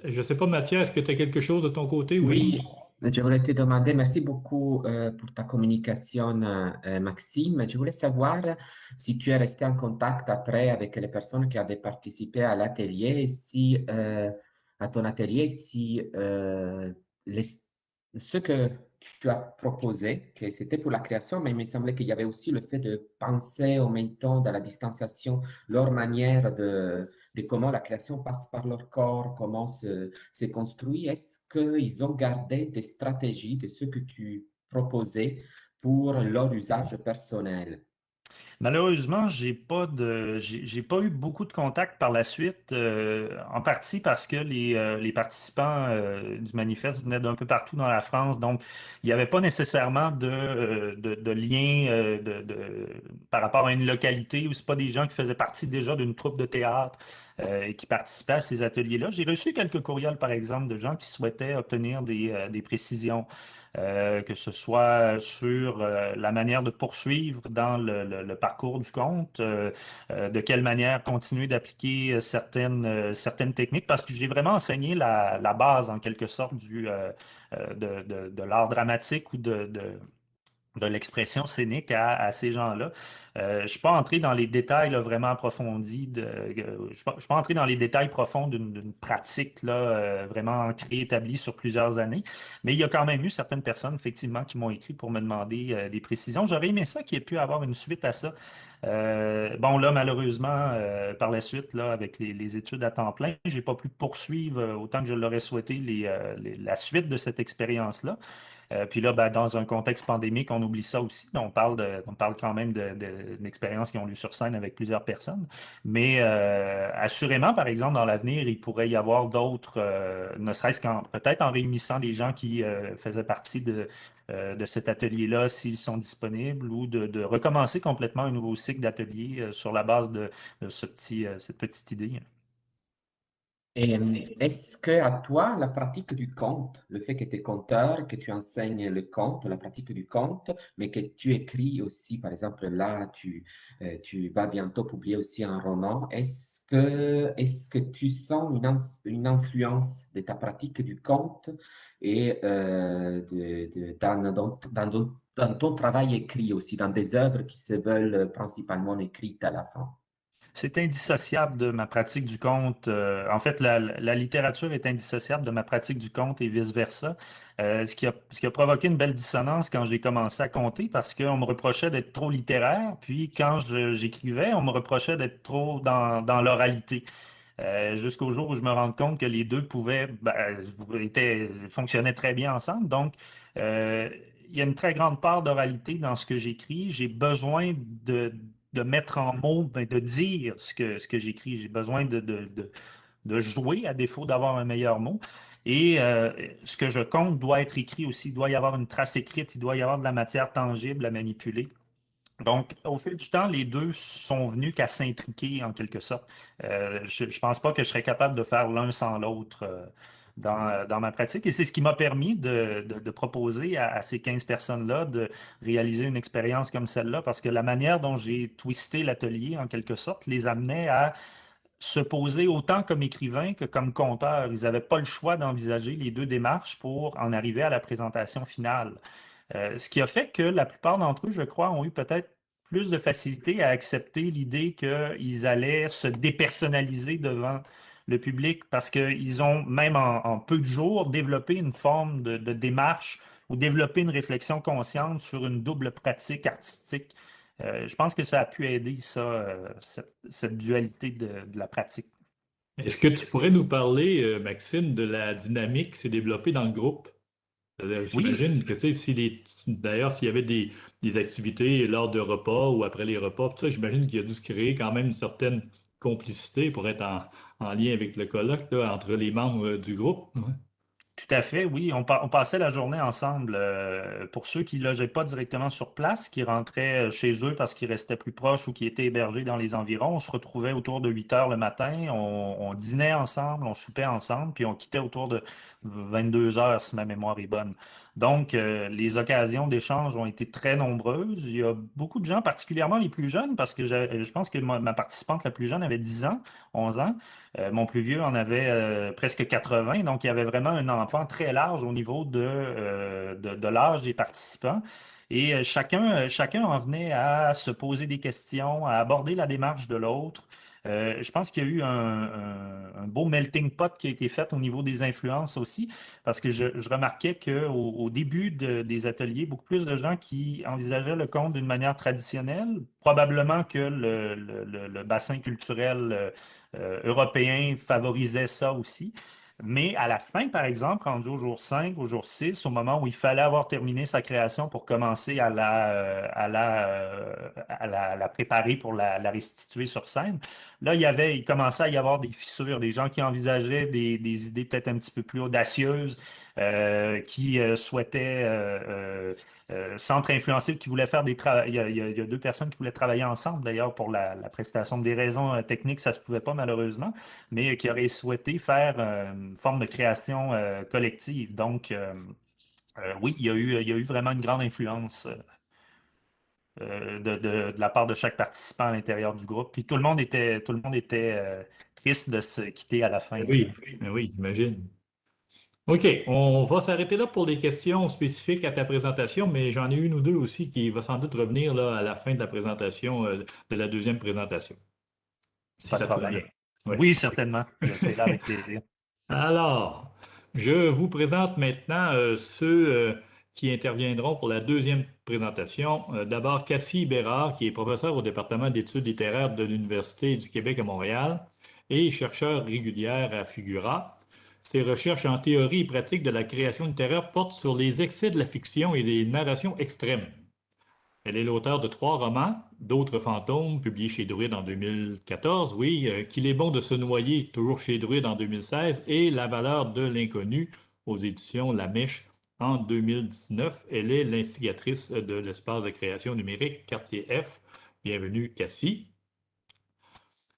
ne sais pas, Mathieu, est-ce que tu as quelque chose de ton côté? Oui. Oui, je voulais te demander, merci beaucoup pour ta communication, Maxime. Je voulais savoir si tu es resté en contact après avec les personnes qui avaient participé à l'atelier, si à ton atelier, si ce que tu as proposé, que c'était pour la création, mais il me semblait qu'il y avait aussi le fait de penser en même temps dans la distanciation leur manière de comment la création passe par leur corps, comment se construit. Est-ce qu'ils ont gardé des stratégies de ce que tu proposais pour leur usage personnel? Malheureusement, j'ai pas eu beaucoup de contacts par la suite, en partie parce que les participants du manifeste venaient d'un peu partout dans la France, donc il n'y avait pas nécessairement de lien par rapport à une localité ou c'est pas des gens qui faisaient partie déjà d'une troupe de théâtre et qui participaient à ces ateliers-là. J'ai reçu quelques courriels, par exemple, de gens qui souhaitaient obtenir des précisions que ce soit sur la manière de poursuivre dans le parcours du conte, de quelle manière continuer d'appliquer certaines techniques, parce que j'ai vraiment enseigné la base, en quelque sorte, de l'art dramatique ou de l'expression scénique à ces gens-là. Je ne suis pas entré dans les détails là, vraiment approfondis, je suis pas entré dans les détails profonds d'une pratique là, vraiment ancrée, établie sur plusieurs années, mais il y a quand même eu certaines personnes, effectivement, qui m'ont écrit pour me demander des précisions. J'aurais aimé ça qu'il y ait pu avoir une suite à ça. Bon, là, malheureusement, par la suite, là, avec les études à temps plein, j'ai pas pu poursuivre autant que je l'aurais souhaité la suite de cette expérience-là. Puis là, ben, dans un contexte pandémique, on oublie ça aussi. On parle quand même d'une expérience qui ont lieu sur scène avec plusieurs personnes. Mais assurément, par exemple, dans l'avenir, il pourrait y avoir d'autres, ne serait-ce peut-être en réunissant les gens qui faisaient partie de cet atelier-là, s'ils sont disponibles, ou de recommencer complètement un nouveau cycle d'atelier sur la base de cette petite idée. Et est-ce que à toi, la pratique du conte, le fait que tu es conteur, que tu enseignes le conte, la pratique du conte, mais que tu écris aussi, par exemple, là, tu vas bientôt publier aussi un roman, est-ce que tu sens une influence de ta pratique du conte et dans ton travail écrit aussi, dans des œuvres qui se veulent principalement écrites à la fin? C'est indissociable de ma pratique du conte. En fait, la littérature est indissociable de ma pratique du conte et vice-versa. Ce qui a provoqué une belle dissonance quand j'ai commencé à conter parce qu'on me reprochait d'être trop littéraire, puis quand j'écrivais, on me reprochait d'être trop dans l'oralité. Jusqu'au jour où je me rends compte que les deux fonctionnaient très bien ensemble. Donc, euh, il y a une très grande part d'oralité dans ce que j'écris. J'ai besoin de mettre en mots, ben, de dire ce que j'écris. J'ai besoin de jouer à défaut d'avoir un meilleur mot. Et ce que je compte doit être écrit aussi. Il doit y avoir une trace écrite, il doit y avoir de la matière tangible à manipuler. Donc, au fil du temps, les deux sont venus qu'à s'intriquer en quelque sorte. Je ne pense pas que je serais capable de faire l'un sans l'autre dans ma pratique. Et c'est ce qui m'a permis de proposer à ces 15 personnes-là de réaliser une expérience comme celle-là, parce que la manière dont j'ai twisté l'atelier, en quelque sorte, les amenait à se poser autant comme écrivain que comme conteur. Ils n'avaient pas le choix d'envisager les deux démarches pour en arriver à la présentation finale. Ce qui a fait que la plupart d'entre eux, je crois, ont eu peut-être plus de facilité à accepter l'idée qu'ils allaient se dépersonnaliser devant le public parce qu'ils ont, même en peu de jours, développé une forme de démarche ou développé une réflexion consciente sur une double pratique artistique. Je pense que ça a pu aider ça, cette dualité de la pratique. Est-ce que tu pourrais nous parler, Maxime, de la dynamique qui s'est développée dans le groupe? Oui, J'imagine que, tu sais, d'ailleurs, s'il y avait des activités lors de repas ou après les repas, tout ça, j'imagine qu'il a dû se créer quand même une certaine complicité pour être en lien avec le colloque, là, entre les membres du groupe. Ouais. tout à fait, oui. On passait la journée ensemble. Pour ceux qui ne logeaient pas directement sur place, qui rentraient chez eux parce qu'ils restaient plus proches ou qui étaient hébergés dans les environs, on se retrouvait autour de 8 heures le matin, on dînait ensemble, on soupait ensemble, puis on quittait autour de 22 heures, si ma mémoire est bonne. Donc, les occasions d'échange ont été très nombreuses. Il y a beaucoup de gens, particulièrement les plus jeunes, parce que je pense que ma participante la plus jeune avait 10 ans, 11 ans. Mon plus vieux en avait presque 80, donc il y avait vraiment un empan très large au niveau de l'âge des participants. Et chacun en venait à se poser des questions, à aborder la démarche de l'autre. Je pense qu'il y a eu un beau melting pot qui a été fait au niveau des influences aussi, parce que je remarquais qu'au début des ateliers, beaucoup plus de gens qui envisageaient le conte d'une manière traditionnelle, probablement que le bassin culturel européen favorisait ça aussi. Mais à la fin, par exemple, rendu au jour 5, au jour 6, au moment où il fallait avoir terminé sa création pour commencer à la préparer pour la restituer sur scène, là, il commençait à y avoir des fissures, des gens qui envisageaient des idées peut-être un petit peu plus audacieuses, qui souhaitaient centre influencé qui voulaient faire il y a deux personnes qui voulaient travailler ensemble d'ailleurs pour la prestation. Des raisons techniques, ça se pouvait pas malheureusement, mais qui auraient souhaité faire une forme de création collective. Donc, oui, il y a eu vraiment une grande influence de la part de chaque participant à l'intérieur du groupe. Puis tout le monde était triste de se quitter à la fin. Ben oui, j'imagine. OK, on va s'arrêter là pour les questions spécifiques à ta présentation, mais j'en ai une ou deux aussi qui va sans doute revenir là, à la fin de la présentation, de la deuxième présentation, si Pas de ça te va problème. bien. Oui. Oui, certainement. Je serai là avec plaisir. Alors, je vous présente maintenant ceux qui interviendront pour la deuxième présentation. D'abord, Cassie Bérard, qui est professeure au département d'études littéraires de l'Université du Québec à Montréal et chercheure régulière à Figura. Ses recherches en théorie et pratique de la création littéraire portent sur les excès de la fiction et les narrations extrêmes. Elle est l'auteure de 3 romans, D'autres fantômes, publiés chez Druide en 2014, oui, Qu'il est bon de se noyer, toujours chez Druide en 2016, et La valeur de l'inconnu aux éditions La Mèche en 2019. Elle est l'instigatrice de l'espace de création numérique Quartier F. Bienvenue, Cassie.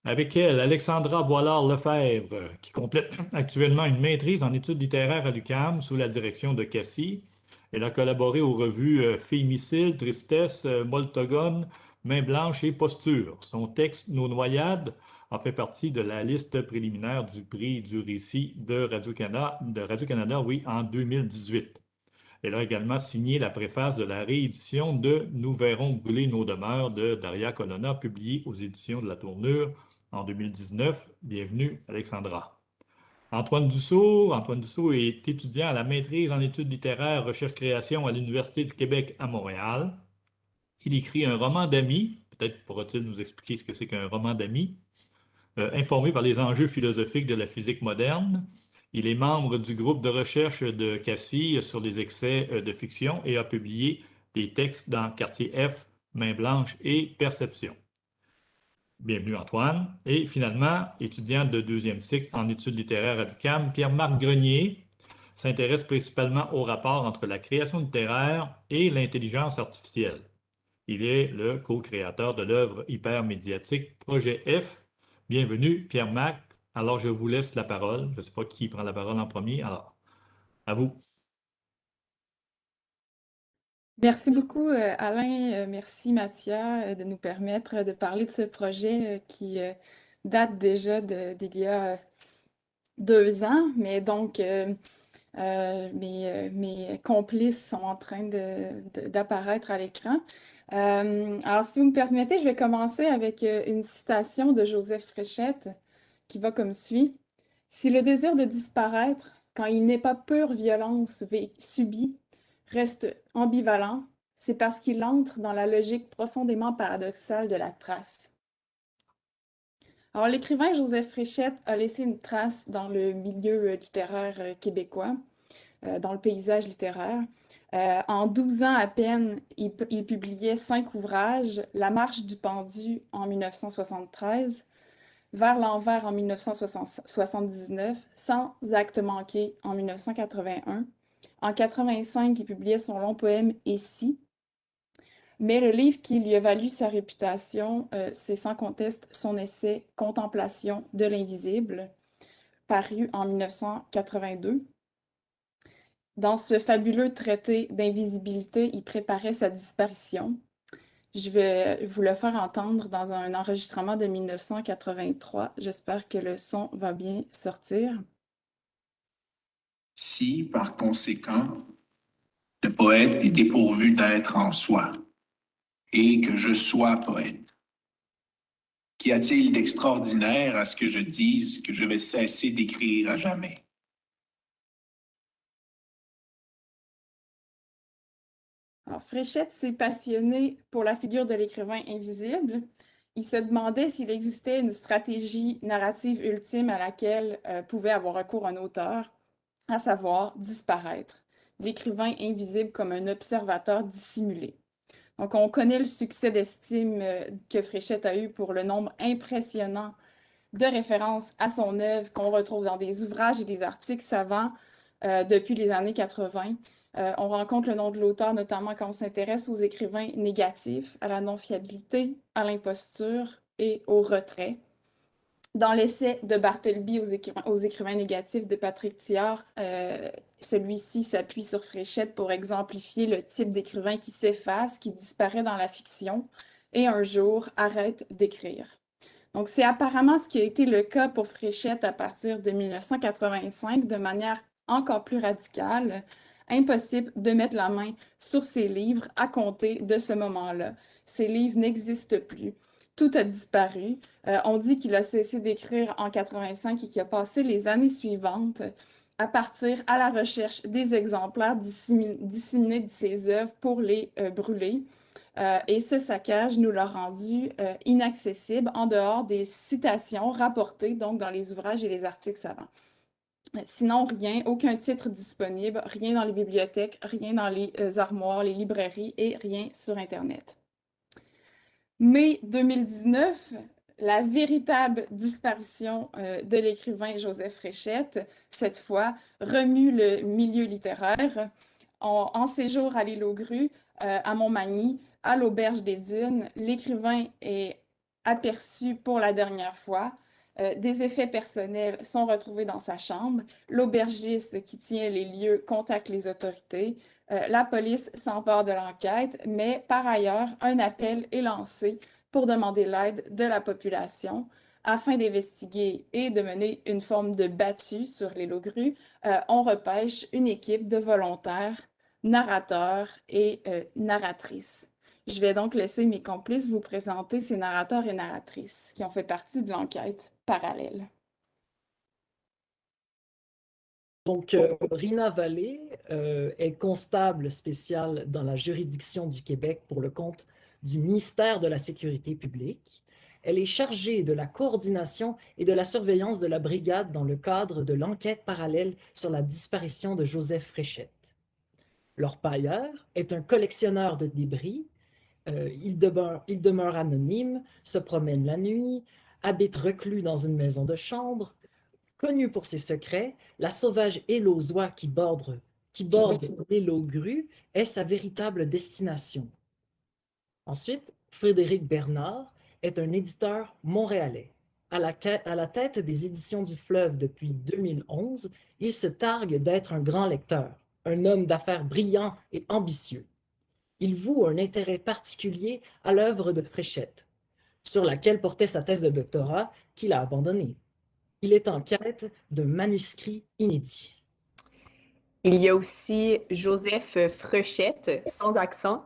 Avec elle, Alexandra Boilard-Lefebvre, qui complète actuellement une maîtrise en études littéraires à l'UQAM sous la direction de Cassie. Elle a collaboré aux revues Fémicile, Tristesse, Moltogone, Main Blanche et Posture. Son texte Nos Noyades a fait partie de la liste préliminaire du prix du récit de Radio-Canada, oui, en 2018. Elle a également signé la préface de la réédition de Nous verrons brûler nos demeures de Daria Colonna, publiée aux éditions de La Tournure en 2019. Bienvenue, Alexandra. Antoine Dussault est étudiant à la maîtrise en études littéraires, recherche-création à l'Université du Québec à Montréal. Il écrit un roman d'amis, peut-être pourra-t-il nous expliquer ce que c'est qu'un roman d'amis, informé par les enjeux philosophiques de la physique moderne. Il est membre du groupe de recherche de Cassie sur les excès de fiction et a publié des textes dans Quartier F, Main Blanche et Perception. Bienvenue Antoine. Et finalement, étudiant de deuxième cycle en études littéraires à l'UQAM, Pierre-Marc Grenier s'intéresse principalement au rapport entre la création littéraire et l'intelligence artificielle. Il est le co-créateur de l'œuvre hyper-médiatique Projet F. Bienvenue, Pierre-Marc. Alors, je vous laisse la parole. Je ne sais pas qui prend la parole en premier. Alors, à vous. Merci beaucoup, Alain. Merci, Mathia, de nous permettre de parler de ce projet qui date déjà d'il y a 2 ans. Mais donc, mes complices sont en train d'apparaître à l'écran. Alors, si vous me permettez, je vais commencer avec une citation de Joseph Fréchette qui va comme suit. « Si le désir de disparaître, quand il n'est pas pure violence subie, reste ambivalent, c'est parce qu'il entre dans la logique profondément paradoxale de la trace. » Alors, l'écrivain Joseph Fréchette a laissé une trace dans le milieu littéraire québécois, dans le paysage littéraire. En 12 ans à peine, il publiait 5 ouvrages, La marche du pendu en 1973, Vers l'envers en 1979, Sans acte manqué en 1981. En 85, il publiait son long poème Et si? Mais le livre qui lui a valu sa réputation, c'est sans conteste son essai Contemplation de l'invisible, paru en 1982. Dans ce fabuleux traité d'invisibilité, il préparait sa disparition. Je vais vous le faire entendre dans un enregistrement de 1983. J'espère que le son va bien sortir. Si, par conséquent, le poète est dépourvu d'être en soi, et que je sois poète, qu'y a-t-il d'extraordinaire à ce que je dise que je vais cesser d'écrire à jamais? Alors, Fréchette s'est passionné pour la figure de l'écrivain invisible. Il se demandait s'il existait une stratégie narrative ultime à laquelle pouvait avoir recours un auteur, à savoir disparaître, l'écrivain invisible comme un observateur dissimulé. Donc, on connaît le succès d'estime que Fréchette a eu pour le nombre impressionnant de références à son œuvre qu'on retrouve dans des ouvrages et des articles savants depuis les années 80. On rencontre le nom de l'auteur notamment quand on s'intéresse aux écrivains négatifs, à la non-fiabilité, à l'imposture et au retrait. Dans l'essai de Bartleby aux écrivains négatifs de Patrick Thiard, celui-ci s'appuie sur Fréchette pour exemplifier le type d'écrivain qui s'efface, qui disparaît dans la fiction et un jour arrête d'écrire. Donc, c'est apparemment ce qui a été le cas pour Fréchette à partir de 1985, de manière encore plus radicale. Impossible de mettre la main sur ses livres à compter de ce moment-là. Ces livres n'existent plus. Tout a disparu. On dit qu'il a cessé d'écrire en 85 et qu'il a passé les années suivantes à partir à la recherche des exemplaires disséminés de ses œuvres pour les brûler. Et ce saccage nous l'a rendu inaccessible en dehors des citations rapportées donc dans les ouvrages et les articles savants. Sinon, rien, aucun titre disponible, rien dans les bibliothèques, rien dans les armoires, les librairies et rien sur Internet. Mai 2019, la véritable disparition de l'écrivain Joseph Fréchette, cette fois, remue le milieu littéraire. En séjour à l'île aux Grues, à Montmagny, à l'Auberge des Dunes, l'écrivain est aperçu pour la dernière fois. Des effets personnels sont retrouvés dans sa chambre. L'aubergiste qui tient les lieux contacte les autorités. La police s'empare de l'enquête, mais par ailleurs, un appel est lancé pour demander l'aide de la population. Afin d'investiguer et de mener une forme de battue sur l'île aux Grues, on repêche une équipe de volontaires, narrateurs et narratrices. Je vais donc laisser mes complices vous présenter ces narrateurs et narratrices qui ont fait partie de l'enquête parallèle. Donc, Rina Vallée est constable spéciale dans la juridiction du Québec pour le compte du ministère de la Sécurité publique. Elle est chargée de la coordination et de la surveillance de la brigade dans le cadre de l'enquête parallèle sur la disparition de Joseph Fréchette. L'orpailleur est un collectionneur de débris. Il demeure anonyme, se promène la nuit, habite reclus dans une maison de chambre. Connu pour ses secrets, la sauvage île aux oies qui borde l'île aux Grues est sa véritable destination. Ensuite, Frédéric Bernard est un éditeur montréalais. À la tête des éditions du Fleuve depuis 2011, il se targue d'être un grand lecteur, un homme d'affaires brillant et ambitieux. Il voue un intérêt particulier à l'œuvre de Fréchette, sur laquelle portait sa thèse de doctorat qu'il a abandonnée. Il est en quête d'un manuscrit inédit. Il y a aussi Joseph Frechette, sans accent,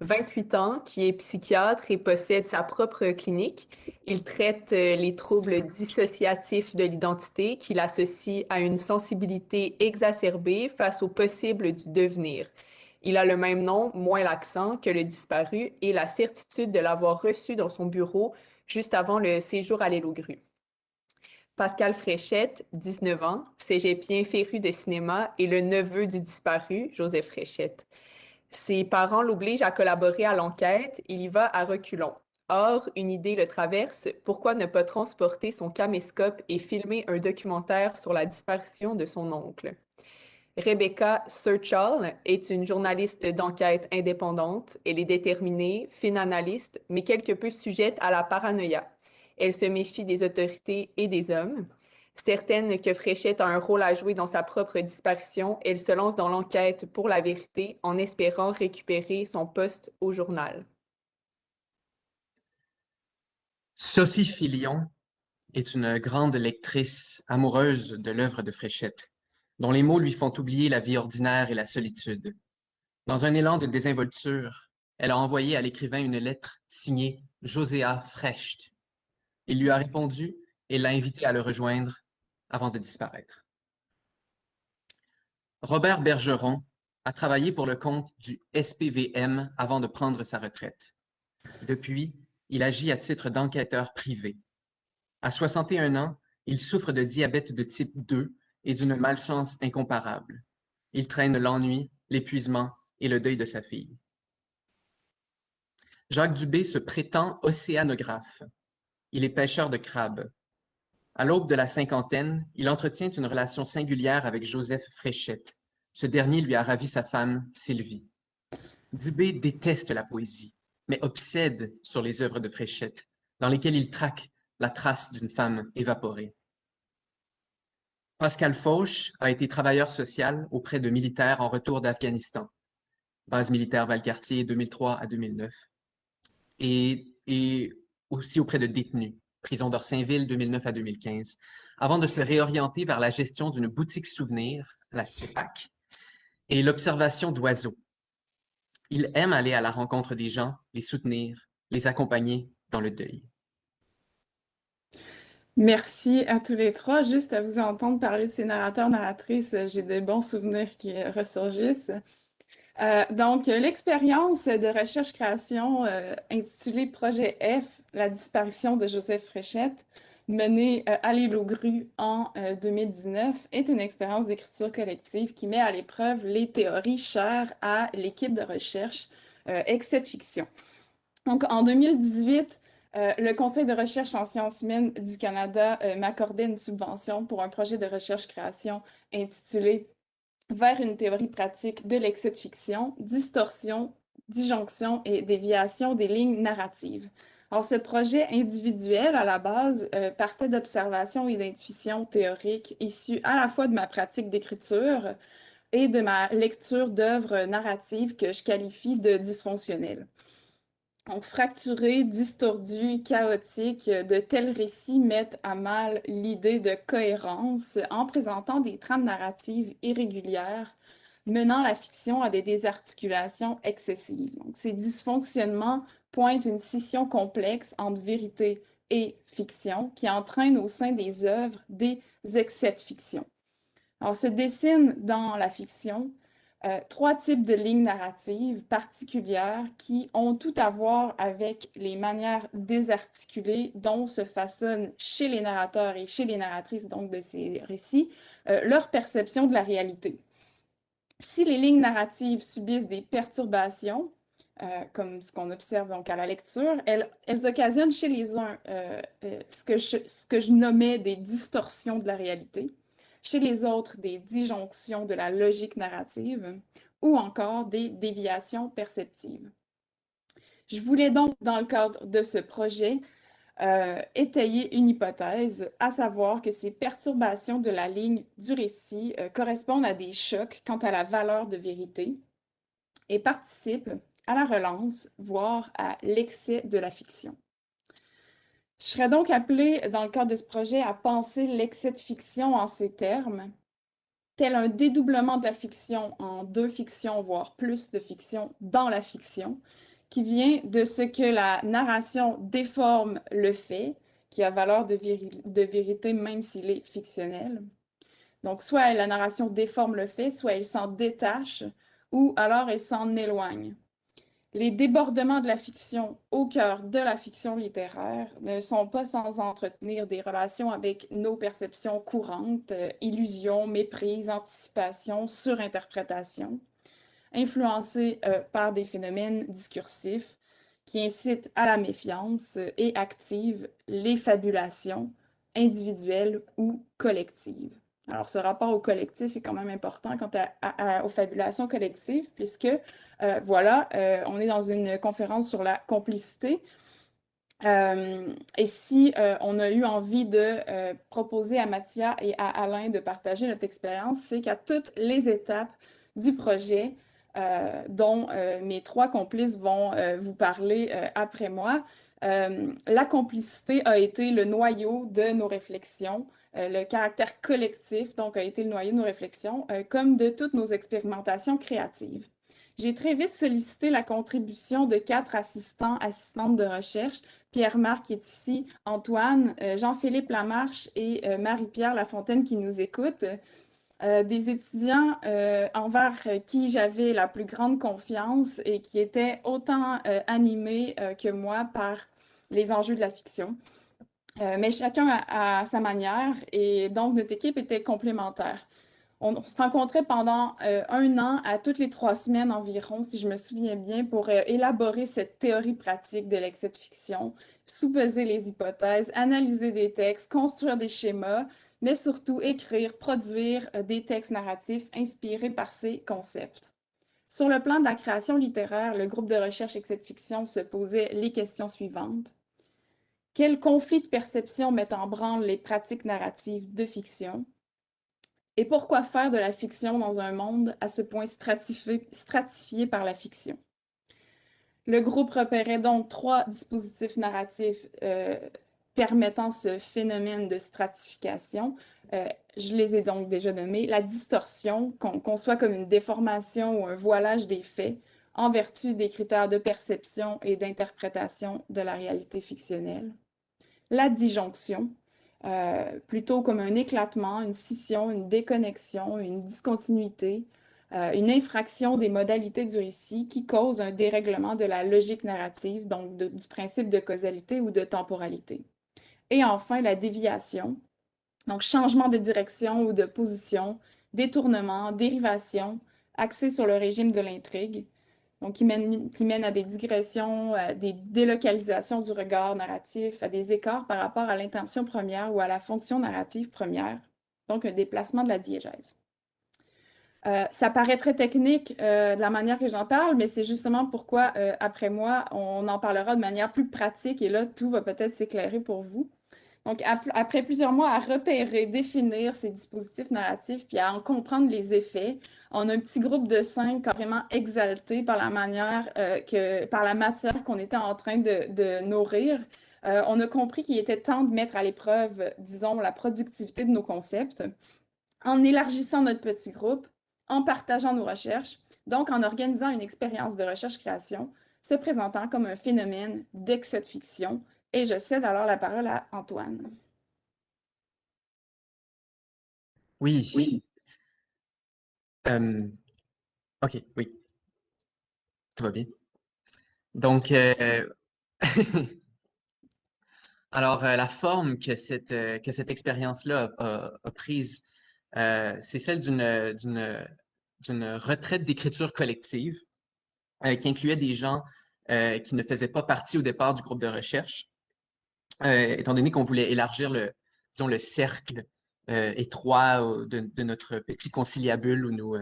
28 ans, qui est psychiatre et possède sa propre clinique. Il traite les troubles dissociatifs de l'identité qu'il associe à une sensibilité exacerbée face au possible du devenir. Il a le même nom, moins l'accent, que le disparu et la certitude de l'avoir reçu dans son bureau juste avant le séjour à l'île aux grues. Pascal Fréchette, 19 ans, cégepien féru de cinéma et le neveu du disparu, Joseph Fréchette. Ses parents l'obligent à collaborer à l'enquête, il y va à reculons. Or, une idée le traverse, pourquoi ne pas transporter son caméscope et filmer un documentaire sur la disparition de son oncle? Rebecca Searchall est une journaliste d'enquête indépendante. Elle est déterminée, fine analyste, mais quelque peu sujette à la paranoïa. Elle se méfie des autorités et des hommes. Certaine que Fréchette a un rôle à jouer dans sa propre disparition, elle se lance dans l'enquête pour la vérité en espérant récupérer son poste au journal. Sophie Filion est une grande lectrice amoureuse de l'œuvre de Fréchette, dont les mots lui font oublier la vie ordinaire et la solitude. Dans un élan de désinvolture, elle a envoyé à l'écrivain une lettre signée Joséa Frecht. Il lui a répondu et l'a invité à le rejoindre avant de disparaître. Robert Bergeron a travaillé pour le compte du SPVM avant de prendre sa retraite. Depuis, il agit à titre d'enquêteur privé. À 61 ans, il souffre de diabète de type 2 et d'une malchance incomparable. Il traîne l'ennui, l'épuisement et le deuil de sa fille. Jacques Dubé se prétend océanographe. Il est pêcheur de crabes. À l'aube de la cinquantaine, il entretient une relation singulière avec Joseph Fréchette. Ce dernier lui a ravi sa femme, Sylvie. Dubé déteste la poésie, mais obsède sur les œuvres de Fréchette, dans lesquelles il traque la trace d'une femme évaporée. Pascal Fauche a été travailleur social auprès de militaires en retour d'Afghanistan, base militaire Valcartier 2003 à 2009, et aussi auprès de détenus, prison d'Orsainville 2009 à 2015, avant de se réorienter vers la gestion d'une boutique souvenir, la CEPAC, et l'observation d'oiseaux. Il aime aller à la rencontre des gens, les soutenir, les accompagner dans le deuil. Merci à tous les trois. Juste à vous entendre parler de ces narrateurs-narratrices, j'ai de bons souvenirs qui ressurgissent. Donc, l'expérience de recherche-création intitulée Projet F, la disparition de Joseph Fréchette, menée à l'île aux grues en 2019, est une expérience d'écriture collective qui met à l'épreuve les théories chères à l'équipe de recherche Excès de fiction. Donc, en 2018, le Conseil de recherche en sciences humaines du Canada m'accordait une subvention pour un projet de recherche-création intitulé Vers une théorie pratique de l'excès de fiction, distorsion, disjonction et déviation des lignes narratives. Alors, ce projet individuel, à la base, partait d'observations et d'intuitions théoriques issues à la fois de ma pratique d'écriture et de ma lecture d'œuvres narratives que je qualifie de dysfonctionnelles. Donc, fracturés, distordus, chaotiques, de tels récits mettent à mal l'idée de cohérence en présentant des trames narratives irrégulières, menant la fiction à des désarticulations excessives. Donc, ces dysfonctionnements pointent une scission complexe entre vérité et fiction qui entraîne au sein des œuvres des excès de fiction. Alors, se dessinent dans la fiction trois types de lignes narratives particulières qui ont tout à voir avec les manières désarticulées dont se façonnent chez les narrateurs et chez les narratrices donc de ces récits leur perception de la réalité. Si les lignes narratives subissent des perturbations, comme ce qu'on observe donc à la lecture, elles occasionnent chez les uns ce que je nommais des distorsions de la réalité, chez les autres des disjonctions de la logique narrative ou encore des déviations perceptives. Je voulais donc, dans le cadre de ce projet, étayer une hypothèse, à savoir que ces perturbations de la ligne du récit correspondent à des chocs quant à la valeur de vérité et participent à la relance, voire à l'excès de la fiction. Je serais donc appelée, dans le cadre de ce projet, à penser l'excès de fiction en ces termes, tel un dédoublement de la fiction en deux fictions, voire plus de fiction dans la fiction, qui vient de ce que la narration déforme le fait, qui a valeur de vérité même s'il est fictionnel. Donc, soit la narration déforme le fait, soit elle s'en détache, ou alors elle s'en éloigne. Les débordements de la fiction au cœur de la fiction littéraire ne sont pas sans entretenir des relations avec nos perceptions courantes, illusions, méprises, anticipations, surinterprétations, influencées par des phénomènes discursifs qui incitent à la méfiance et activent les fabulations individuelles ou collectives. Alors, ce rapport au collectif est quand même important quant aux fabulations collectives, puisque, voilà, on est dans une conférence sur la complicité. Et si on a eu envie de proposer à Mathia et à Alain de partager notre expérience, c'est qu'à toutes les étapes du projet, dont mes trois complices vont vous parler après moi, la complicité a été le noyau de nos réflexions. Le caractère collectif, donc, a été le noyau de nos réflexions, comme de toutes nos expérimentations créatives. J'ai très vite sollicité la contribution de 4 assistantes de recherche, Pierre-Marc qui est ici, Antoine, Jean-Philippe Lamarche et Marie-Pierre Lafontaine qui nous écoutent. Des étudiants envers qui j'avais la plus grande confiance et qui étaient autant animés que moi par les enjeux de la fiction. Mais chacun à sa manière, et donc notre équipe était complémentaire. On se rencontrait pendant 1 an à toutes les 3 semaines environ, si je me souviens bien, pour élaborer cette théorie pratique de l'excès de fiction, sous-peser les hypothèses, analyser des textes, construire des schémas, mais surtout écrire, produire des textes narratifs inspirés par ces concepts. Sur le plan de la création littéraire, le groupe de recherche excès de fiction se posait les questions suivantes. Quels conflits de perception mettent en branle les pratiques narratives de fiction? Et pourquoi faire de la fiction dans un monde à ce point stratifié par la fiction? Le groupe repérait donc 3 dispositifs narratifs permettant ce phénomène de stratification. Je les ai donc déjà nommés. La distorsion, qu'on conçoit comme une déformation ou un voilage des faits en vertu des critères de perception et d'interprétation de la réalité fictionnelle. La disjonction, plutôt comme un éclatement, une scission, une déconnexion, une discontinuité, une infraction des modalités du récit qui cause un dérèglement de la logique narrative, donc du principe de causalité ou de temporalité. Et enfin, la déviation, donc changement de direction ou de position, détournement, dérivation, axé sur le régime de l'intrigue, donc qui mène à des digressions, à des délocalisations du regard narratif, à des écarts par rapport à l'intention première ou à la fonction narrative première, donc un déplacement de la diégèse. Ça paraît très technique de la manière que j'en parle, mais c'est justement pourquoi, après moi, on en parlera de manière plus pratique et là, tout va peut-être s'éclairer pour vous. Donc, après plusieurs mois à repérer, définir ces dispositifs narratifs, puis à en comprendre les effets, on a un petit groupe de 5 carrément exaltés par la manière par la matière qu'on était en train de nourrir. On a compris qu'il était temps de mettre à l'épreuve, disons, la productivité de nos concepts, en élargissant notre petit groupe, en partageant nos recherches, donc en organisant une expérience de recherche-création, se présentant comme un phénomène d'excès de fiction. Et je cède alors la parole à Antoine. Oui. OK, oui. Tout va bien. Donc, alors, la forme que cette expérience-là a prise, c'est celle d'une retraite d'écriture collective qui incluait des gens qui ne faisaient pas partie au départ du groupe de recherche, étant donné qu'on voulait élargir disons, le cercle étroit de notre petit conciliabule où nous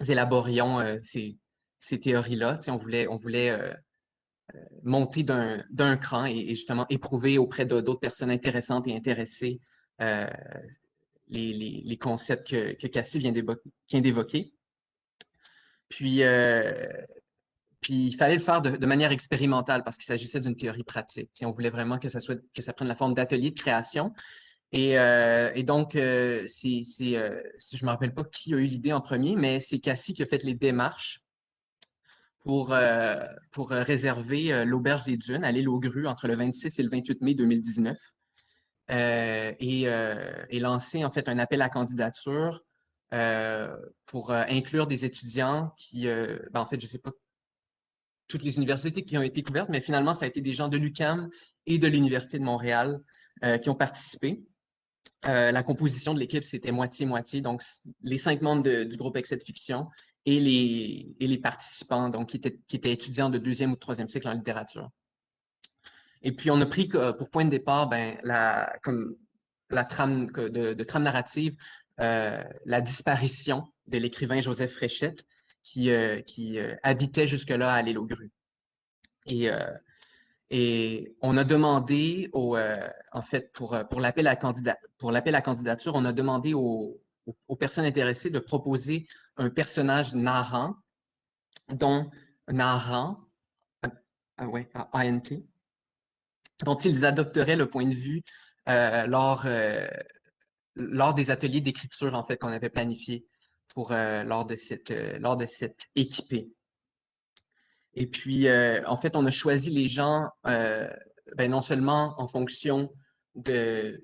élaborions ces théories-là. Tu sais, on voulait monter d'un cran et justement éprouver auprès d'autres personnes intéressantes et intéressées les concepts que Cassie vient d'évoquer. Puis il fallait le faire de manière expérimentale parce qu'il s'agissait d'une théorie pratique. On voulait vraiment que ça prenne la forme d'atelier de création. Et donc, je ne me rappelle pas qui a eu l'idée en premier, mais c'est Cassie qui a fait les démarches pour réserver l'Auberge des Dunes à l'île aux Grues entre le 26 et le 28 mai 2019 et lancer en fait un appel à candidature pour inclure des étudiants qui, en fait, je ne sais pas toutes les universités qui ont été couvertes, mais finalement, ça a été des gens de l'UQAM et de l'Université de Montréal qui ont participé. La composition de l'équipe, c'était moitié-moitié, donc les 5 membres du groupe Excès de fiction et les participants donc, qui étaient étudiants de 2e ou de 3e cycle en littérature. Et puis, on a pris pour point de départ comme la trame de trame narrative, la disparition de l'écrivain Joseph Fréchette qui habitait jusque-là à l'île aux Grues. Et on a demandé, en fait, pour l'appel à candidature, on a demandé aux personnes intéressées de proposer un personnage narrant, ANT, dont ils adopteraient le point de vue lors des ateliers d'écriture, en fait, qu'on avait planifiés lors de cette équipée. Et puis, en fait, on a choisi les gens non seulement en fonction de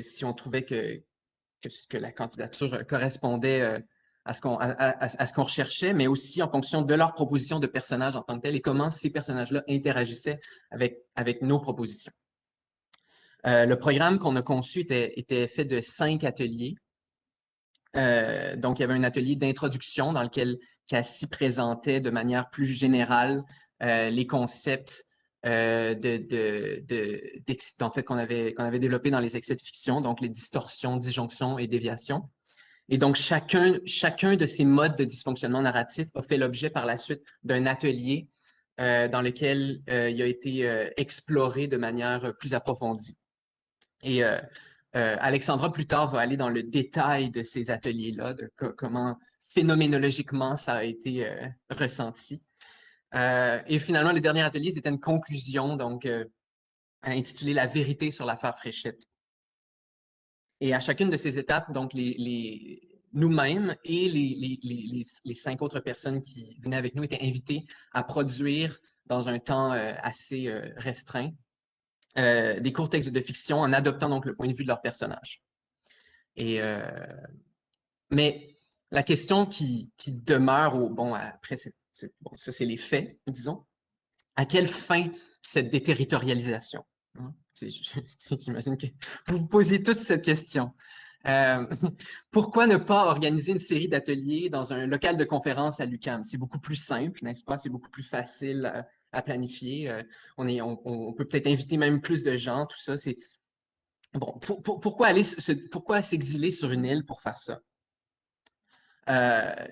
si on trouvait que la candidature correspondait à ce qu'on recherchait, mais aussi en fonction de leur proposition de personnages en tant que tel et comment ces personnages-là interagissaient avec nos propositions. Le programme qu'on a conçu était fait de 5 ateliers. Donc, il y avait un atelier d'introduction dans lequel Cassie présentait de manière plus générale les concepts en fait, qu'on avait développés dans les excès de fiction, donc les distorsions, disjonctions et déviations. Et donc, chacun de ces modes de dysfonctionnement narratif a fait l'objet par la suite d'un atelier dans lequel il a été exploré de manière plus approfondie. Et Alexandra, plus tard, va aller dans le détail de ces ateliers-là, de comment phénoménologiquement ça a été ressenti. Et finalement, le dernier atelier, c'était une conclusion, donc intitulée « La vérité sur l'affaire Fréchette ». Et à chacune de ces étapes, donc nous-mêmes et les 5 autres personnes qui venaient avec nous étaient invités à produire dans un temps assez restreint des courts textes de fiction en adoptant donc le point de vue de leur personnage. Mais la question qui demeure, après, ça c'est les faits, disons, à quelle fin cette déterritorialisation? J'imagine que vous vous posez toute cette question. Pourquoi ne pas organiser une série d'ateliers dans un local de conférence à l'UQAM? C'est beaucoup plus simple, n'est-ce pas? C'est beaucoup plus facile à planifier. On peut peut-être inviter même plus de gens, tout ça. Bon, pourquoi s'exiler sur une île pour faire ça?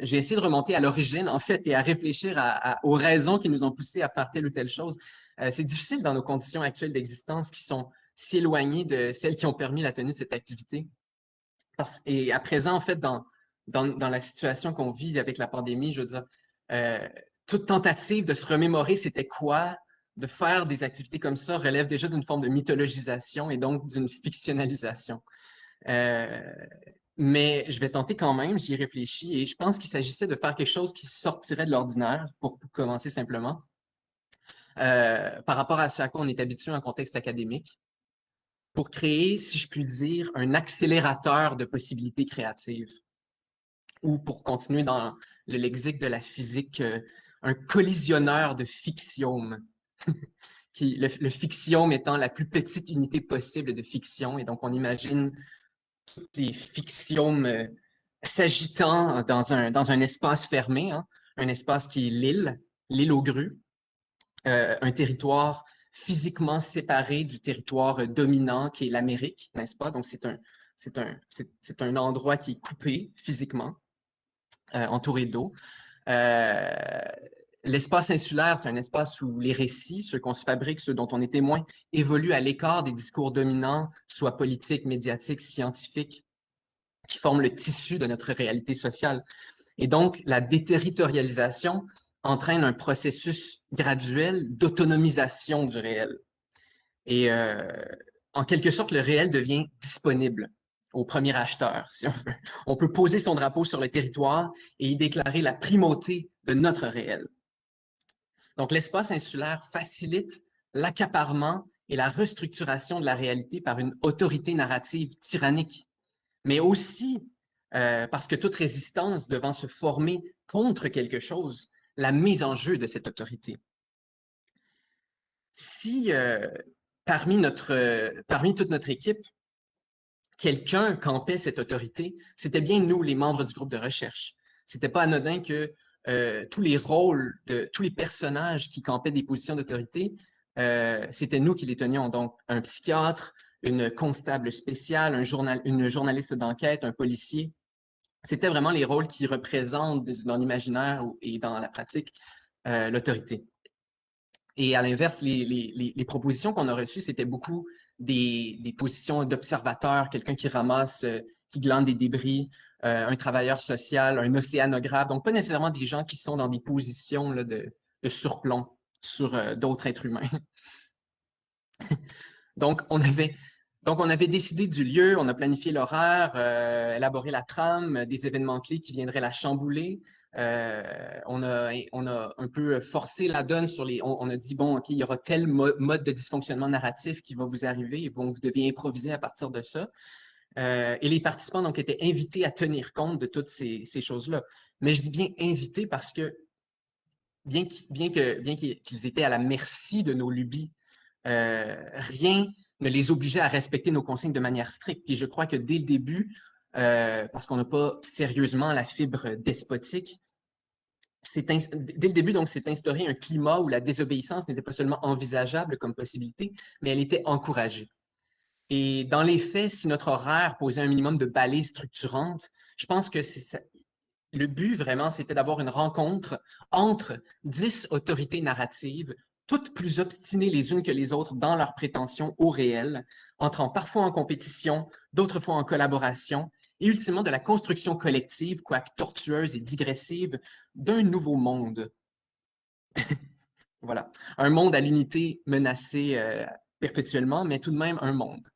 J'ai essayé de remonter à l'origine, en fait, et à réfléchir aux raisons qui nous ont poussés à faire telle ou telle chose. C'est difficile dans nos conditions actuelles d'existence qui sont si éloignées de celles qui ont permis la tenue de cette activité. Et à présent, en fait, dans la situation qu'on vit avec la pandémie, je veux dire, toute tentative de se remémorer c'était quoi, de faire des activités comme ça, relève déjà d'une forme de mythologisation et donc d'une fictionnalisation. Mais je vais tenter quand même, j'y ai réfléchi, et je pense qu'il s'agissait de faire quelque chose qui sortirait de l'ordinaire, pour commencer simplement, par rapport à ce à quoi on est habitué en contexte académique, pour créer, si je puis dire, un accélérateur de possibilités créatives. Ou pour continuer dans le lexique de la physique, un collisionneur de fictiome. Le fictiome étant la plus petite unité possible de fiction. Et donc, on imagine toutes les fictiomes s'agitant dans un espace fermé, hein, un espace qui est l'île aux Grues, un territoire physiquement séparé du territoire dominant qui est l'Amérique, n'est-ce pas? Donc, c'est un endroit qui est coupé physiquement, entouré d'eau. l'espace insulaire, c'est un espace où les récits, ceux qu'on se fabrique, ceux dont on est témoin, évoluent à l'écart des discours dominants, soit politiques, médiatiques, scientifiques, qui forment le tissu de notre réalité sociale. Et donc, la déterritorialisation entraîne un processus graduel d'autonomisation du réel. Et en quelque sorte, le réel devient disponible au premier acheteur, si on veut. On peut poser son drapeau sur le territoire et y déclarer la primauté de notre réel. Donc, l'espace insulaire facilite l'accaparement et la restructuration de la réalité par une autorité narrative tyrannique, mais aussi parce que toute résistance devant se former contre quelque chose, la mise en jeu de cette autorité. Si parmi toute notre équipe, quelqu'un campait cette autorité, c'était bien nous, les membres du groupe de recherche. C'était pas anodin que tous les rôles de tous les personnages qui campaient des positions d'autorité, c'était nous qui les tenions. Donc, un psychiatre, une constable spéciale, une journaliste d'enquête, un policier. C'était vraiment les rôles qui représentent dans l'imaginaire et dans la pratique l'autorité. Et à l'inverse, les propositions qu'on a reçues, c'était beaucoup des positions d'observateur, quelqu'un qui ramasse, qui glande des débris, un travailleur social, un océanographe. Donc, pas nécessairement des gens qui sont dans des positions là, de surplomb sur d'autres êtres humains. Donc, on avait décidé du lieu, on a planifié l'horaire, élaboré la trame, des événements clés qui viendraient la chambouler. On a un peu forcé la donne sur les... On a dit, bon, OK, il y aura tel mode de dysfonctionnement narratif qui va vous arriver et bon, vous deviez improviser à partir de ça. Et les participants donc étaient invités à tenir compte de toutes ces choses-là. Mais je dis bien invités parce que bien qu'ils étaient à la merci de nos lubies, rien ne les obligeait à respecter nos consignes de manière stricte. Puis je crois que dès le début, parce qu'on n'a pas sérieusement la fibre despotique, dès le début, donc, s'est instauré un climat où la désobéissance n'était pas seulement envisageable comme possibilité, mais elle était encouragée. Et dans les faits, si notre horaire posait un minimum de balises structurantes, je pense que le but vraiment, c'était d'avoir une rencontre entre 10 autorités narratives, toutes plus obstinées les unes que les autres dans leurs prétentions au réel, entrant parfois en compétition, d'autres fois en collaboration, et ultimement de la construction collective, quoique tortueuse et digressive, d'un nouveau monde. Voilà, un monde à l'unité menacé perpétuellement, mais tout de même un monde.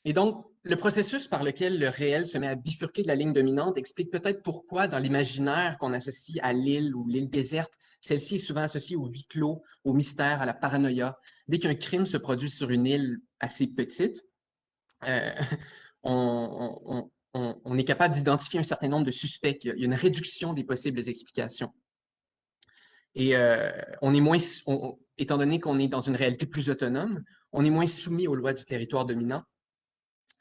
Et donc, le processus par lequel le réel se met à bifurquer de la ligne dominante explique peut-être pourquoi, dans l'imaginaire qu'on associe à l'île ou l'île déserte, celle-ci est souvent associée au huis clos, au mystère, à la paranoïa. Dès qu'un crime se produit sur une île assez petite, on est capable d'identifier un certain nombre de suspects. Il y a une réduction des possibles explications. Et on est moins, étant donné qu'on est dans une réalité plus autonome, on est moins soumis aux lois du territoire dominant.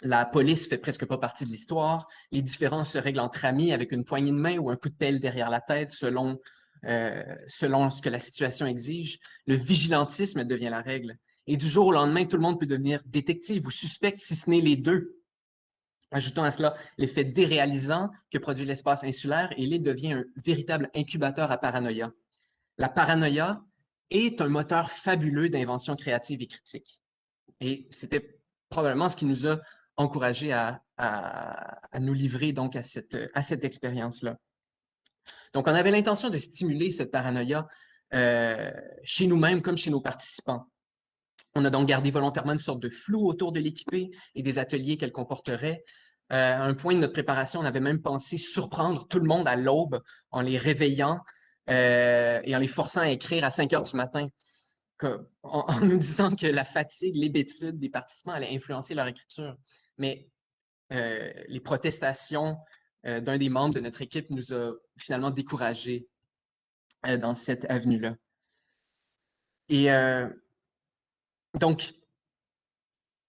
La police fait presque pas partie de l'histoire. Les différends se règlent entre amis avec une poignée de main ou un coup de pelle derrière la tête selon ce que la situation exige. Le vigilantisme devient la règle. Et du jour au lendemain, tout le monde peut devenir détective ou suspect, si ce n'est les deux. Ajoutons à cela l'effet déréalisant que produit l'espace insulaire et l'île devient un véritable incubateur à paranoïa. La paranoïa est un moteur fabuleux d'invention créative et critique. Et c'était probablement ce qui nous a encouragés à nous livrer donc à cette expérience-là. Donc, on avait l'intention de stimuler cette paranoïa chez nous-mêmes comme chez nos participants. On a donc gardé volontairement une sorte de flou autour de l'équipée et des ateliers qu'elle comporterait. À un point de notre préparation, on avait même pensé surprendre tout le monde à l'aube en les réveillant et en les forçant à écrire à 5 heures du matin, en nous disant que la fatigue, l'hébétude des participants allait influencer leur écriture. Mais les protestations d'un des membres de notre équipe nous a finalement découragés dans cette avenue-là. Et donc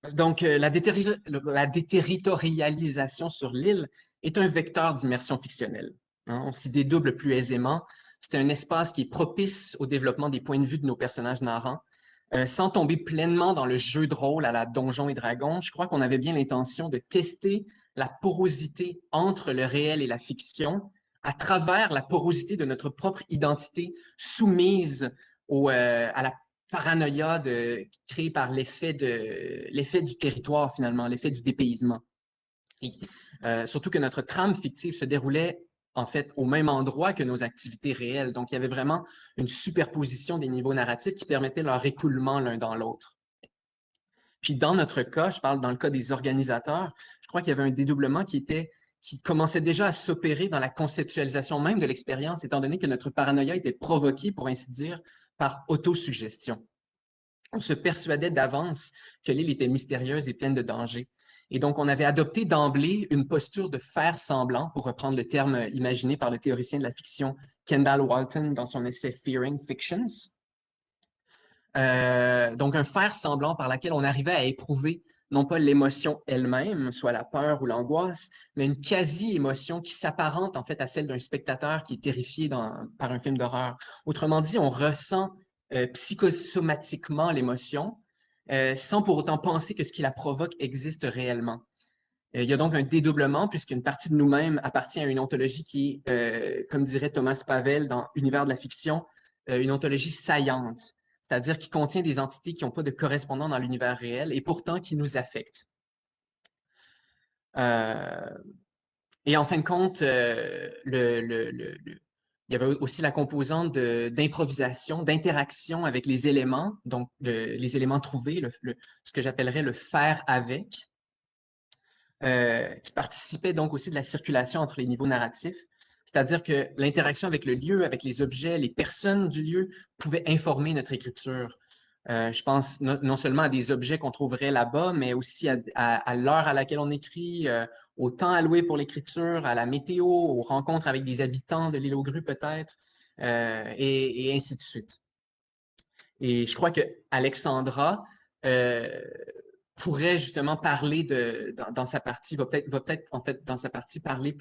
la déterritorialisation sur l'île est un vecteur d'immersion fictionnelle. Hein? On s'y dédouble plus aisément. C'est un espace qui est propice au développement des points de vue de nos personnages narrants. Sans tomber pleinement dans le jeu de rôle à la Donjons et Dragons, je crois qu'on avait bien l'intention de tester la porosité entre le réel et la fiction à travers la porosité de notre propre identité soumise à la paranoïa créée par l'effet du territoire, finalement, l'effet du dépaysement. Et, surtout que notre trame fictive se déroulait en fait au même endroit que nos activités réelles. Donc, il y avait vraiment une superposition des niveaux narratifs qui permettait leur écoulement l'un dans l'autre. Puis dans notre cas, je parle dans le cas des organisateurs, je crois qu'il y avait un dédoublement qui commençait déjà à s'opérer dans la conceptualisation même de l'expérience, étant donné que notre paranoïa était provoquée, pour ainsi dire, par autosuggestion. On se persuadait d'avance que l'île était mystérieuse et pleine de dangers. Et donc, on avait adopté d'emblée une posture de faire semblant, pour reprendre le terme imaginé par le théoricien de la fiction Kendall Walton dans son essai Fearing Fictions. Donc, un faire semblant par laquelle on arrivait à éprouver non pas l'émotion elle-même, soit la peur ou l'angoisse, mais une quasi-émotion qui s'apparente en fait à celle d'un spectateur qui est terrifié par un film d'horreur. Autrement dit, on ressent psychosomatiquement l'émotion sans pour autant penser que ce qui la provoque existe réellement. Il y a donc un dédoublement puisqu'une partie de nous-mêmes appartient à une ontologie qui est, comme dirait Thomas Pavel dans Univers de la fiction, une ontologie saillante, c'est-à-dire qui contient des entités qui n'ont pas de correspondant dans l'univers réel et pourtant qui nous affectent. Et en fin de compte, il y avait aussi la composante d'improvisation, d'interaction avec les éléments, donc les éléments trouvés, ce que j'appellerais le faire avec, qui participait donc aussi de la circulation entre les niveaux narratifs. C'est-à-dire que l'interaction avec le lieu, avec les objets, les personnes du lieu pouvait informer notre écriture. Je pense non seulement à des objets qu'on trouverait là-bas, mais aussi à l'heure à laquelle on écrit, au temps alloué pour l'écriture, à la météo, aux rencontres avec des habitants de l'île aux grues peut-être, et ainsi de suite. Et je crois que Alexandra pourrait justement parler dans sa partie, va peut-être en fait dans sa partie parler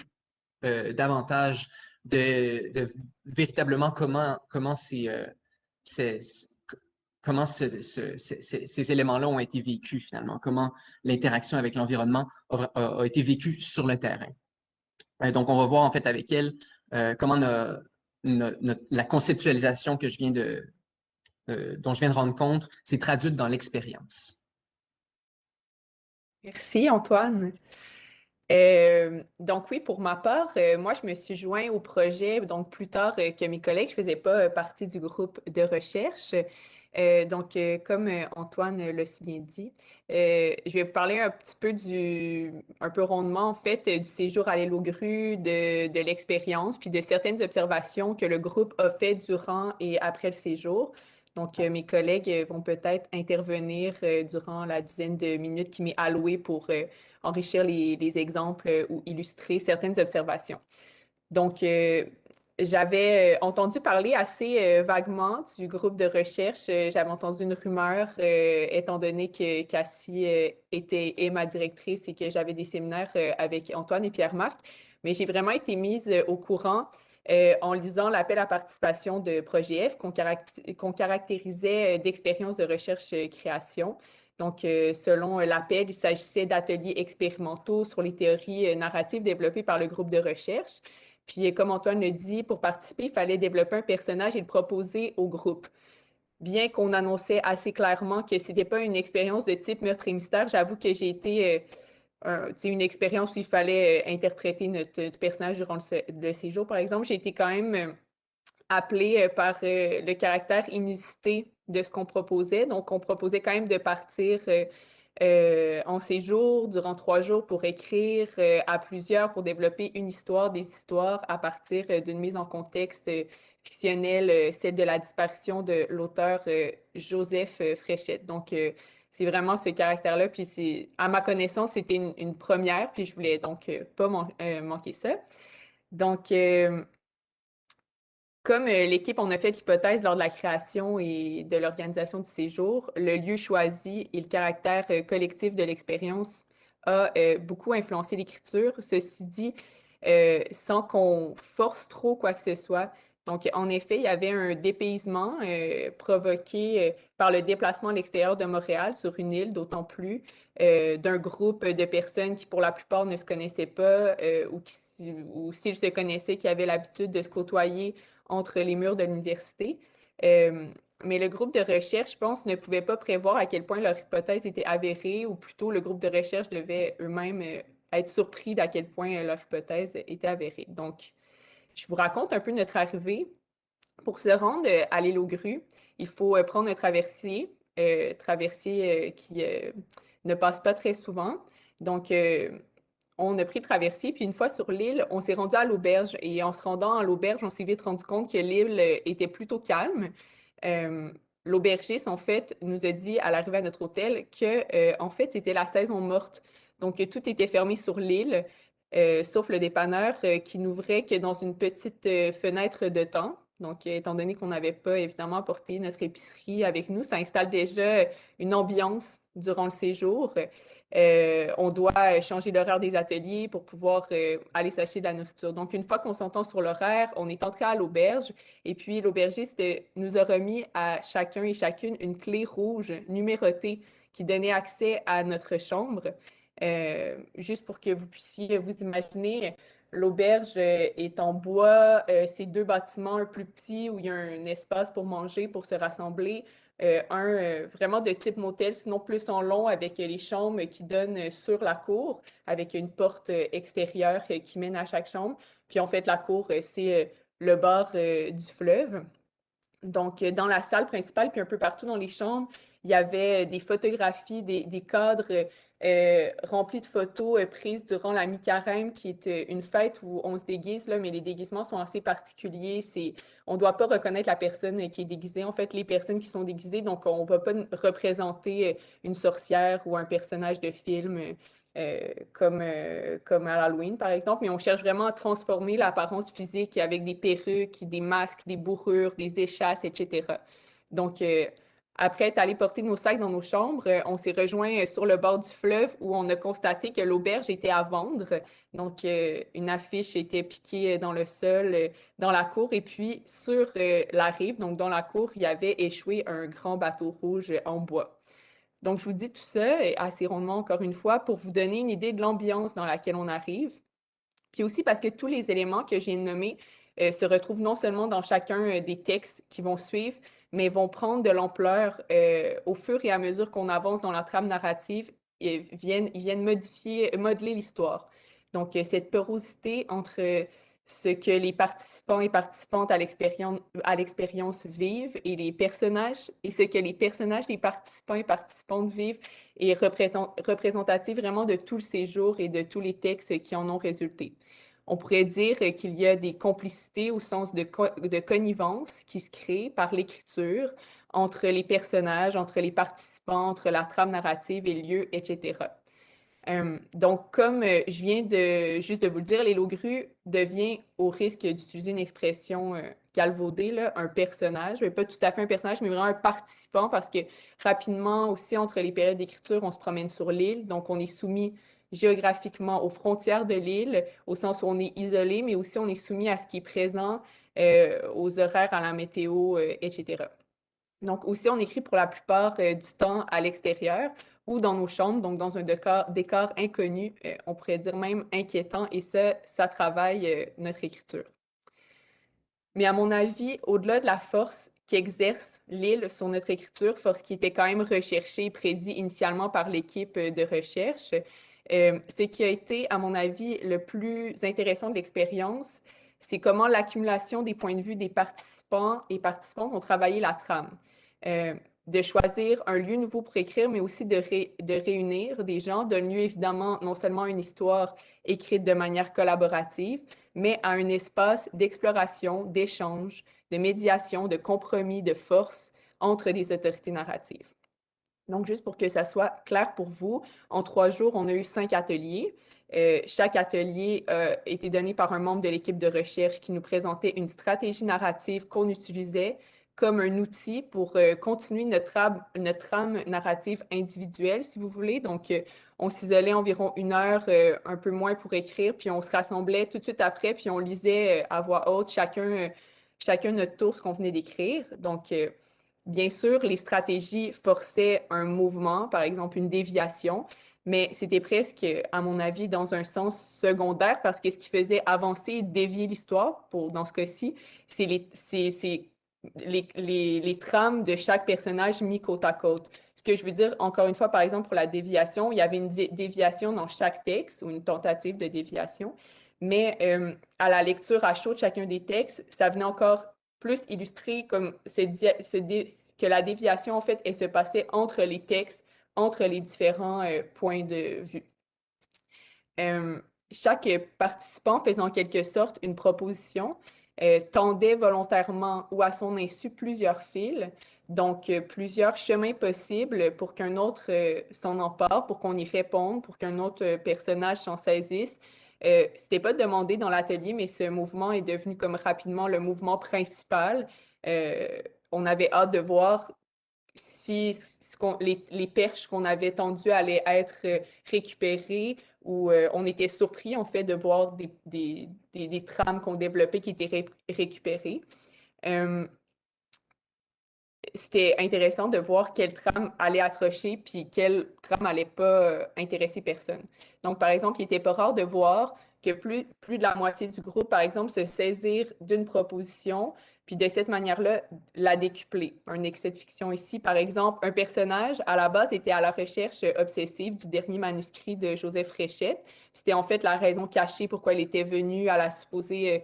davantage de véritablement comment ces éléments-là ont été vécus finalement, comment l'interaction avec l'environnement a été vécue sur le terrain. Donc, on va voir en fait avec elle comment la conceptualisation que dont je viens de rendre compte s'est traduite dans l'expérience. Merci, Antoine. Donc oui, pour ma part, moi, je me suis joint au projet, donc plus tard que mes collègues, je ne faisais pas partie du groupe de recherche. Donc, comme Antoine l'a si bien dit, je vais vous parler un petit peu un peu rondement, en fait, du séjour à l'île aux grues, de l'expérience, puis de certaines observations que le groupe a fait durant et après le séjour. Donc, mes collègues vont peut-être intervenir durant la dizaine de minutes qui m'est allouée pour enrichir les exemples ou illustrer certaines observations. Donc, j'avais entendu parler assez vaguement du groupe de recherche. J'avais entendu une rumeur, étant donné que Cassie est ma directrice et que j'avais des séminaires avec Antoine et Pierre-Marc. Mais j'ai vraiment été mise au courant en lisant l'appel à participation de Projet F qu'on caractérisait d'expériences de recherche-création. Donc, selon l'appel, il s'agissait d'ateliers expérimentaux sur les théories narratives développées par le groupe de recherche. Puis, comme Antoine le dit, pour participer, il fallait développer un personnage et le proposer au groupe. Bien qu'on annonçait assez clairement que ce n'était pas une expérience de type meurtre et mystère, j'avoue que j'ai été une expérience où il fallait interpréter notre personnage durant le séjour, par exemple. J'ai été quand même appelée par le caractère inusité de ce qu'on proposait. Donc, on proposait quand même de partir en séjour durant 3 jours pour écrire à plusieurs, pour développer une histoire, des histoires à partir d'une mise en contexte fictionnelle, celle de la disparition de l'auteur Joseph Fréchette. Donc, c'est vraiment ce caractère-là. Puis, à ma connaissance, c'était une première, puis je voulais donc pas manquer ça. Donc, comme l'équipe, on a fait l'hypothèse lors de la création et de l'organisation du séjour, le lieu choisi et le caractère collectif de l'expérience a beaucoup influencé l'écriture. Ceci dit, sans qu'on force trop quoi que ce soit. Donc, en effet, il y avait un dépaysement provoqué par le déplacement à l'extérieur de Montréal sur une île, d'autant plus, d'un groupe de personnes qui, pour la plupart, ne se connaissaient pas ou s'ils se connaissaient, qui avaient l'habitude de se côtoyer entre les murs de l'université. Mais le groupe de recherche, je pense, ne pouvait pas prévoir à quel point leur hypothèse était avérée, ou plutôt le groupe de recherche devait eux-mêmes être surpris d'à quel point leur hypothèse était avérée. Donc, je vous raconte un peu notre arrivée. Pour se rendre à l'île aux grues, il faut prendre un traversier qui ne passe pas très souvent. Donc, on a pris le traversier, puis une fois sur l'île, on s'est rendu à l'auberge. Et en se rendant à l'auberge, on s'est vite rendu compte que l'île était plutôt calme. L'aubergiste, en fait, nous a dit à l'arrivée à notre hôtel que, en fait, c'était la saison morte. Donc, tout était fermé sur l'île, sauf le dépanneur qui n'ouvrait que dans une petite fenêtre de temps. Donc, étant donné qu'on n'avait pas, évidemment, apporté notre épicerie avec nous, ça installe déjà une ambiance durant le séjour. On doit changer l'horaire des ateliers pour pouvoir aller s'acheter de la nourriture. Donc, une fois qu'on s'entend sur l'horaire, on est entré à l'auberge et puis l'aubergiste nous a remis à chacun et chacune une clé rouge numérotée qui donnait accès à notre chambre. Juste pour que vous puissiez vous imaginer, l'auberge est en bois, c'est 2 bâtiments, un plus petit où il y a un espace pour manger, pour se rassembler, un vraiment de type motel, sinon plus en long, avec les chambres qui donnent sur la cour, avec une porte extérieure qui mène à chaque chambre. Puis en fait, la cour, c'est le bord du fleuve. Donc, dans la salle principale, puis un peu partout dans les chambres, il y avait des photographies, des cadres remplis de photos prises durant la mi-carême, qui est une fête où on se déguise, là, mais les déguisements sont assez particuliers. On ne doit pas reconnaître la personne qui est déguisée, en fait, les personnes qui sont déguisées. Donc, on ne va pas représenter une sorcière ou un personnage de film comme à l'Halloween, par exemple, mais on cherche vraiment à transformer l'apparence physique avec des perruques, des masques, des bourrures, des échasses, etc. Donc, après être allé porter nos sacs dans nos chambres, on s'est rejoint sur le bord du fleuve où on a constaté que l'auberge était à vendre. Donc, une affiche était piquée dans le sol, dans la cour, et puis sur la rive, donc dans la cour, il y avait échoué un grand bateau rouge en bois. Donc, je vous dis tout ça assez rondement, encore une fois, pour vous donner une idée de l'ambiance dans laquelle on arrive. Puis aussi parce que tous les éléments que j'ai nommés se retrouvent non seulement dans chacun des textes qui vont suivre, mais vont prendre de l'ampleur au fur et à mesure qu'on avance dans la trame narrative et ils viennent modeler l'histoire. Donc, cette porosité entre ce que les participants et participantes à l'expérience vivent et les personnages, et ce que les personnages, les participants et participantes vivent est représentatif vraiment de tout le séjour et de tous les textes qui en ont résulté. On pourrait dire qu'il y a des complicités au sens de connivence qui se créent par l'écriture entre les personnages, entre les participants, entre la trame narrative et le lieu, etc. Donc, comme je viens juste de vous le dire, l'île aux grues devient, au risque d'utiliser une expression galvaudée, là, un personnage, mais pas tout à fait un personnage, mais vraiment un participant, parce que rapidement aussi, entre les périodes d'écriture, on se promène sur l'île, donc on est soumis géographiquement aux frontières de l'île, au sens où on est isolé, mais aussi on est soumis à ce qui est présent, aux horaires, à la météo, etc. Donc aussi, on écrit pour la plupart du temps à l'extérieur ou dans nos chambres, donc dans un décor inconnu, on pourrait dire même inquiétant, et ça travaille notre écriture. Mais à mon avis, au-delà de la force qu'exerce l'île sur notre écriture, force qui était quand même recherchée et prédite initialement par l'équipe de recherche, ce qui a été, à mon avis, le plus intéressant de l'expérience, c'est comment l'accumulation des points de vue des participants et participantes ont travaillé la trame. De choisir un lieu nouveau pour écrire, mais aussi de réunir des gens, d'un lieu évidemment non seulement une histoire écrite de manière collaborative, mais à un espace d'exploration, d'échange, de médiation, de compromis, de force entre des autorités narratives. Donc, juste pour que ça soit clair pour vous, en 3 jours, on a eu 5 ateliers. Chaque atelier a été donné par un membre de l'équipe de recherche qui nous présentait une stratégie narrative qu'on utilisait comme un outil pour continuer notre trame narrative individuelle, si vous voulez. Donc, on s'isolait environ 1 heure, un peu moins pour écrire, puis on se rassemblait tout de suite après, puis on lisait à voix haute chacun chacun notre tour ce qu'on venait d'écrire. Donc, bien sûr, les stratégies forçaient un mouvement, par exemple une déviation, mais c'était presque, à mon avis, dans un sens secondaire parce que ce qui faisait avancer et dévier l'histoire, dans ce cas-ci, c'est les trames de chaque personnage mis côte à côte. Ce que je veux dire, encore une fois, par exemple, pour la déviation, il y avait une déviation dans chaque texte ou une tentative de déviation, mais à la lecture à chaud de chacun des textes, ça venait encore plus illustrer comme que la déviation, en fait, elle se passait entre les textes, entre les différents points de vue. Chaque participant faisait en quelque sorte une proposition, tendait volontairement ou à son insu plusieurs fils, donc plusieurs chemins possibles pour qu'un autre s'en empare, pour qu'on y réponde, pour qu'un autre personnage s'en saisisse. C'était pas demandé dans l'atelier, mais ce mouvement est devenu comme rapidement le mouvement principal. On avait hâte de voir si les perches qu'on avait tendues allaient être récupérées ou on était surpris en fait de voir des trames qu'on développait qui étaient récupérées. C'était intéressant de voir quelle trame allait accrocher puis quelle trame allait pas intéresser personne. Donc, par exemple, il n'était pas rare de voir que plus de la moitié du groupe, par exemple, se saisir d'une proposition, puis de cette manière-là, la décupler. Un excès de fiction ici, par exemple, un personnage, à la base, était à la recherche obsessive du dernier manuscrit de Joseph Fréchette. C'était en fait la raison cachée pourquoi il était venu à la supposée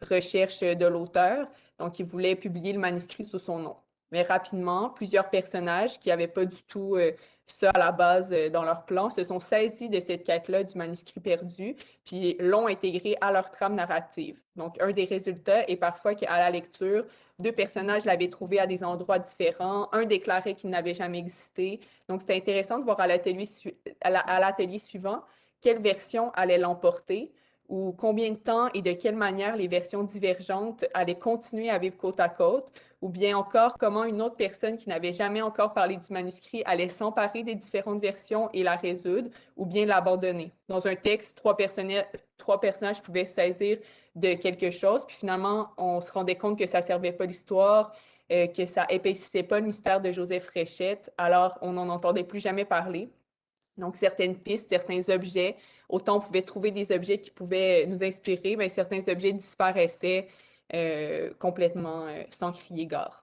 recherche de l'auteur. Donc, il voulait publier le manuscrit sous son nom. Mais rapidement, plusieurs personnages qui n'avaient pas du tout ça à la base dans leur plan se sont saisis de cette quête-là du manuscrit perdu, puis l'ont intégré à leur trame narrative. Donc, un des résultats est parfois qu'à la lecture, deux personnages l'avaient trouvé à des endroits différents, un déclarait qu'il n'avait jamais existé. Donc, c'était intéressant de voir à l'atelier suivant quelle version allait l'emporter ou combien de temps et de quelle manière les versions divergentes allaient continuer à vivre côte à côte, ou bien encore comment une autre personne qui n'avait jamais encore parlé du manuscrit allait s'emparer des différentes versions et la résoudre, ou bien l'abandonner. Dans un texte, trois personnages pouvaient saisir de quelque chose, puis finalement, on se rendait compte que ça ne servait pas l'histoire, que ça épaississait pas le mystère de Joseph Fréchette, alors on n'en entendait plus jamais parler. Donc, certaines pistes, certains objets, autant on pouvait trouver des objets qui pouvaient nous inspirer, mais certains objets disparaissaient complètement sans crier gare.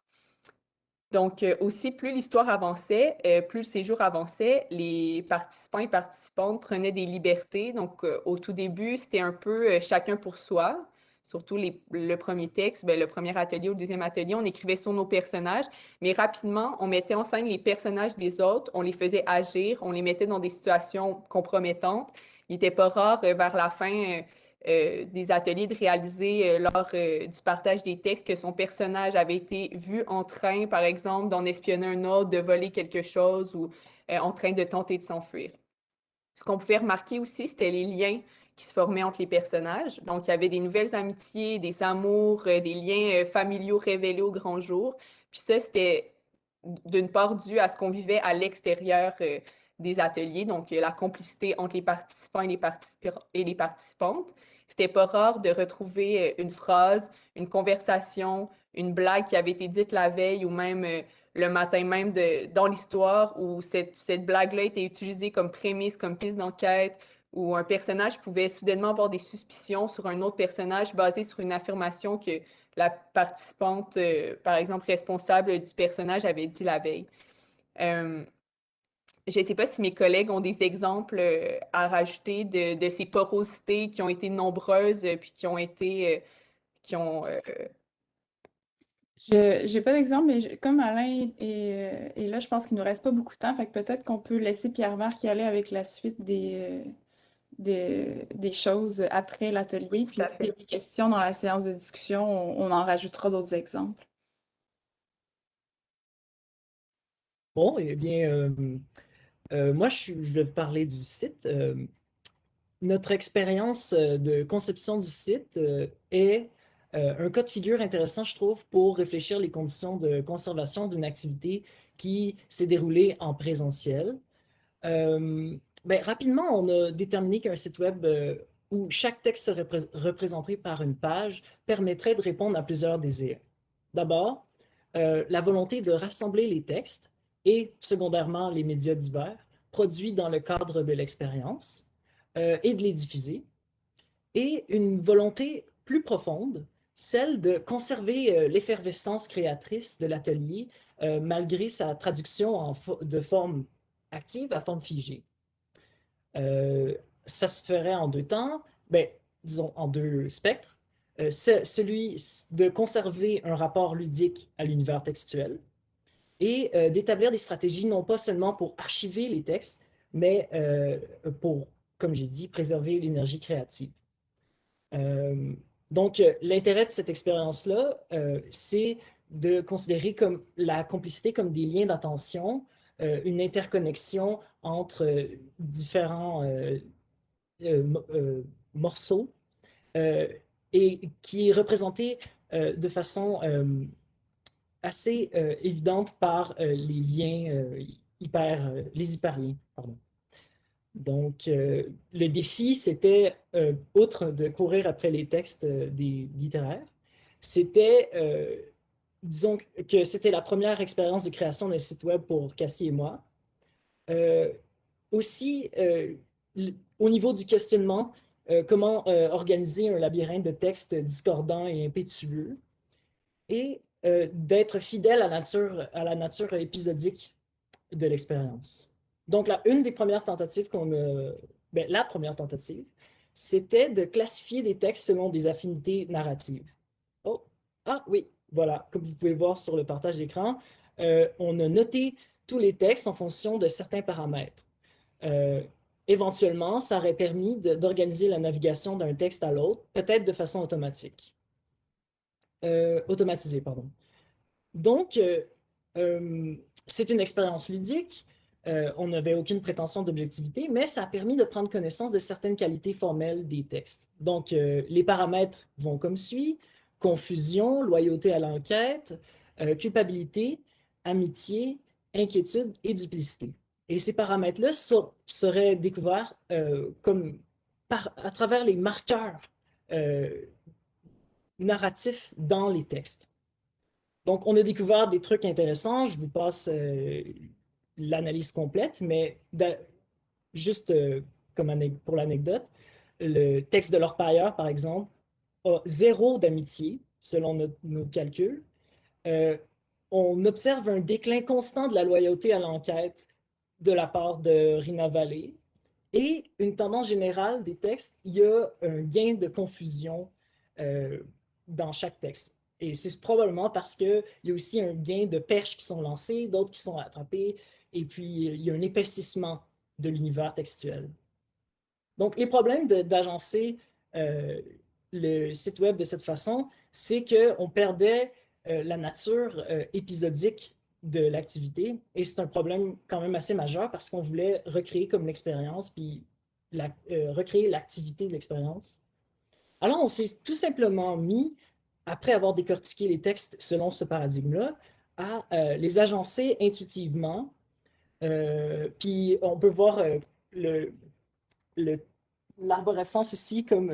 Donc, aussi, plus l'histoire avançait, plus le séjour avançait, les participants et participantes prenaient des libertés. Donc, au tout début, c'était un peu chacun pour soi. Surtout le premier texte, le premier atelier ou le deuxième atelier, on écrivait sur nos personnages, mais rapidement, on mettait en scène les personnages des autres, on les faisait agir, on les mettait dans des situations compromettantes. Il n'était pas rare vers la fin des ateliers de réaliser lors du partage des textes que son personnage avait été vu en train, par exemple, d'en espionner un autre, de voler quelque chose ou en train de tenter de s'enfuir. Ce qu'on pouvait remarquer aussi, c'était les liens qui se formaient entre les personnages. Donc, il y avait des nouvelles amitiés, des amours, des liens familiaux révélés au grand jour. Puis ça, c'était d'une part dû à ce qu'on vivait à l'extérieur des ateliers, donc la complicité entre les participants et les participantes. C'était pas rare de retrouver une phrase, une conversation, une blague qui avait été dite la veille ou même le matin même dans l'histoire où cette blague-là était utilisée comme prémisse, comme piste d'enquête, où un personnage pouvait soudainement avoir des suspicions sur un autre personnage basé sur une affirmation que la participante, par exemple, responsable du personnage avait dit la veille. Je ne sais pas si mes collègues ont des exemples à rajouter de ces porosités qui ont été nombreuses puis qui ont été... Je n'ai pas d'exemple, mais comme Alain est là, je pense qu'il ne nous reste pas beaucoup de temps. Fait que peut-être qu'on peut laisser Pierre-Marc y aller avec la suite des choses après l'atelier. Puis s'il y a des questions dans la séance de discussion, on en rajoutera d'autres exemples. Bon, eh bien, moi, je vais parler du site. Notre expérience de conception du site est un cas de figure intéressant, je trouve, pour réfléchir les conditions de conservation d'une activité qui s'est déroulée en présentiel. Rapidement, on a déterminé qu'un site web où chaque texte représenté par une page permettrait de répondre à plusieurs désirs. D'abord, la volonté de rassembler les textes et, secondairement, les médias divers produits dans le cadre de l'expérience et de les diffuser, et une volonté plus profonde, celle de conserver l'effervescence créatrice de l'atelier malgré sa traduction de forme active à forme figée. Ça se ferait en deux temps, ben, disons en deux spectres. Celui de conserver un rapport ludique à l'univers textuel et d'établir des stratégies non pas seulement pour archiver les textes, mais pour, comme j'ai dit, préserver l'énergie créative. Donc, l'intérêt de cette expérience-là, c'est de considérer comme la complicité comme des liens d'attention, une interconnexion entre différents morceaux et qui est représenté de façon assez évidente par les liens les hyperliens. Pardon. Donc, le défi, c'était, outre de courir après les textes des littéraires, c'était, disons que c'était la première expérience de création d'un site web pour Cassie et moi. Aussi, au niveau du questionnement, comment organiser un labyrinthe de textes discordants et impétueux, et d'être fidèle à la nature épisodique de l'expérience. Donc, une des premières tentatives la première tentative, c'était de classifier des textes selon des affinités narratives. Oh, ah oui, voilà, comme vous pouvez voir sur le partage d'écran, on a noté tous les textes en fonction de certains paramètres. Éventuellement, ça aurait permis d'organiser la navigation d'un texte à l'autre, peut-être de façon automatisée, pardon. Donc, c'est une expérience ludique. On n'avait aucune prétention d'objectivité, mais ça a permis de prendre connaissance de certaines qualités formelles des textes. Donc, les paramètres vont comme suit: confusion, loyauté à l'enquête, culpabilité, amitié, inquiétude et duplicité. Et ces paramètres-là seraient découverts à travers les marqueurs narratifs dans les textes. Donc, on a découvert des trucs intéressants. Je vous passe l'analyse complète, mais juste pour l'anecdote, le texte de l'orpailleur, par exemple, a 0 d'amitié, selon nos calculs. On observe un déclin constant de la loyauté à l'enquête de la part de Rina Vallée. Et une tendance générale des textes, il y a un gain de confusion dans chaque texte. Et c'est probablement parce qu'il y a aussi un gain de perches qui sont lancées, d'autres qui sont attrapées, et puis il y a un épaississement de l'univers textuel. Donc, les problèmes d'agencer le site web de cette façon, c'est qu'on perdait la nature épisodique de l'activité, et c'est un problème quand même assez majeur parce qu'on voulait recréer comme l'expérience, puis recréer l'activité de l'expérience. Alors, on s'est tout simplement mis, après avoir décortiqué les textes selon ce paradigme-là, à les agencer intuitivement. Puis on peut voir l'arborescence ici, comme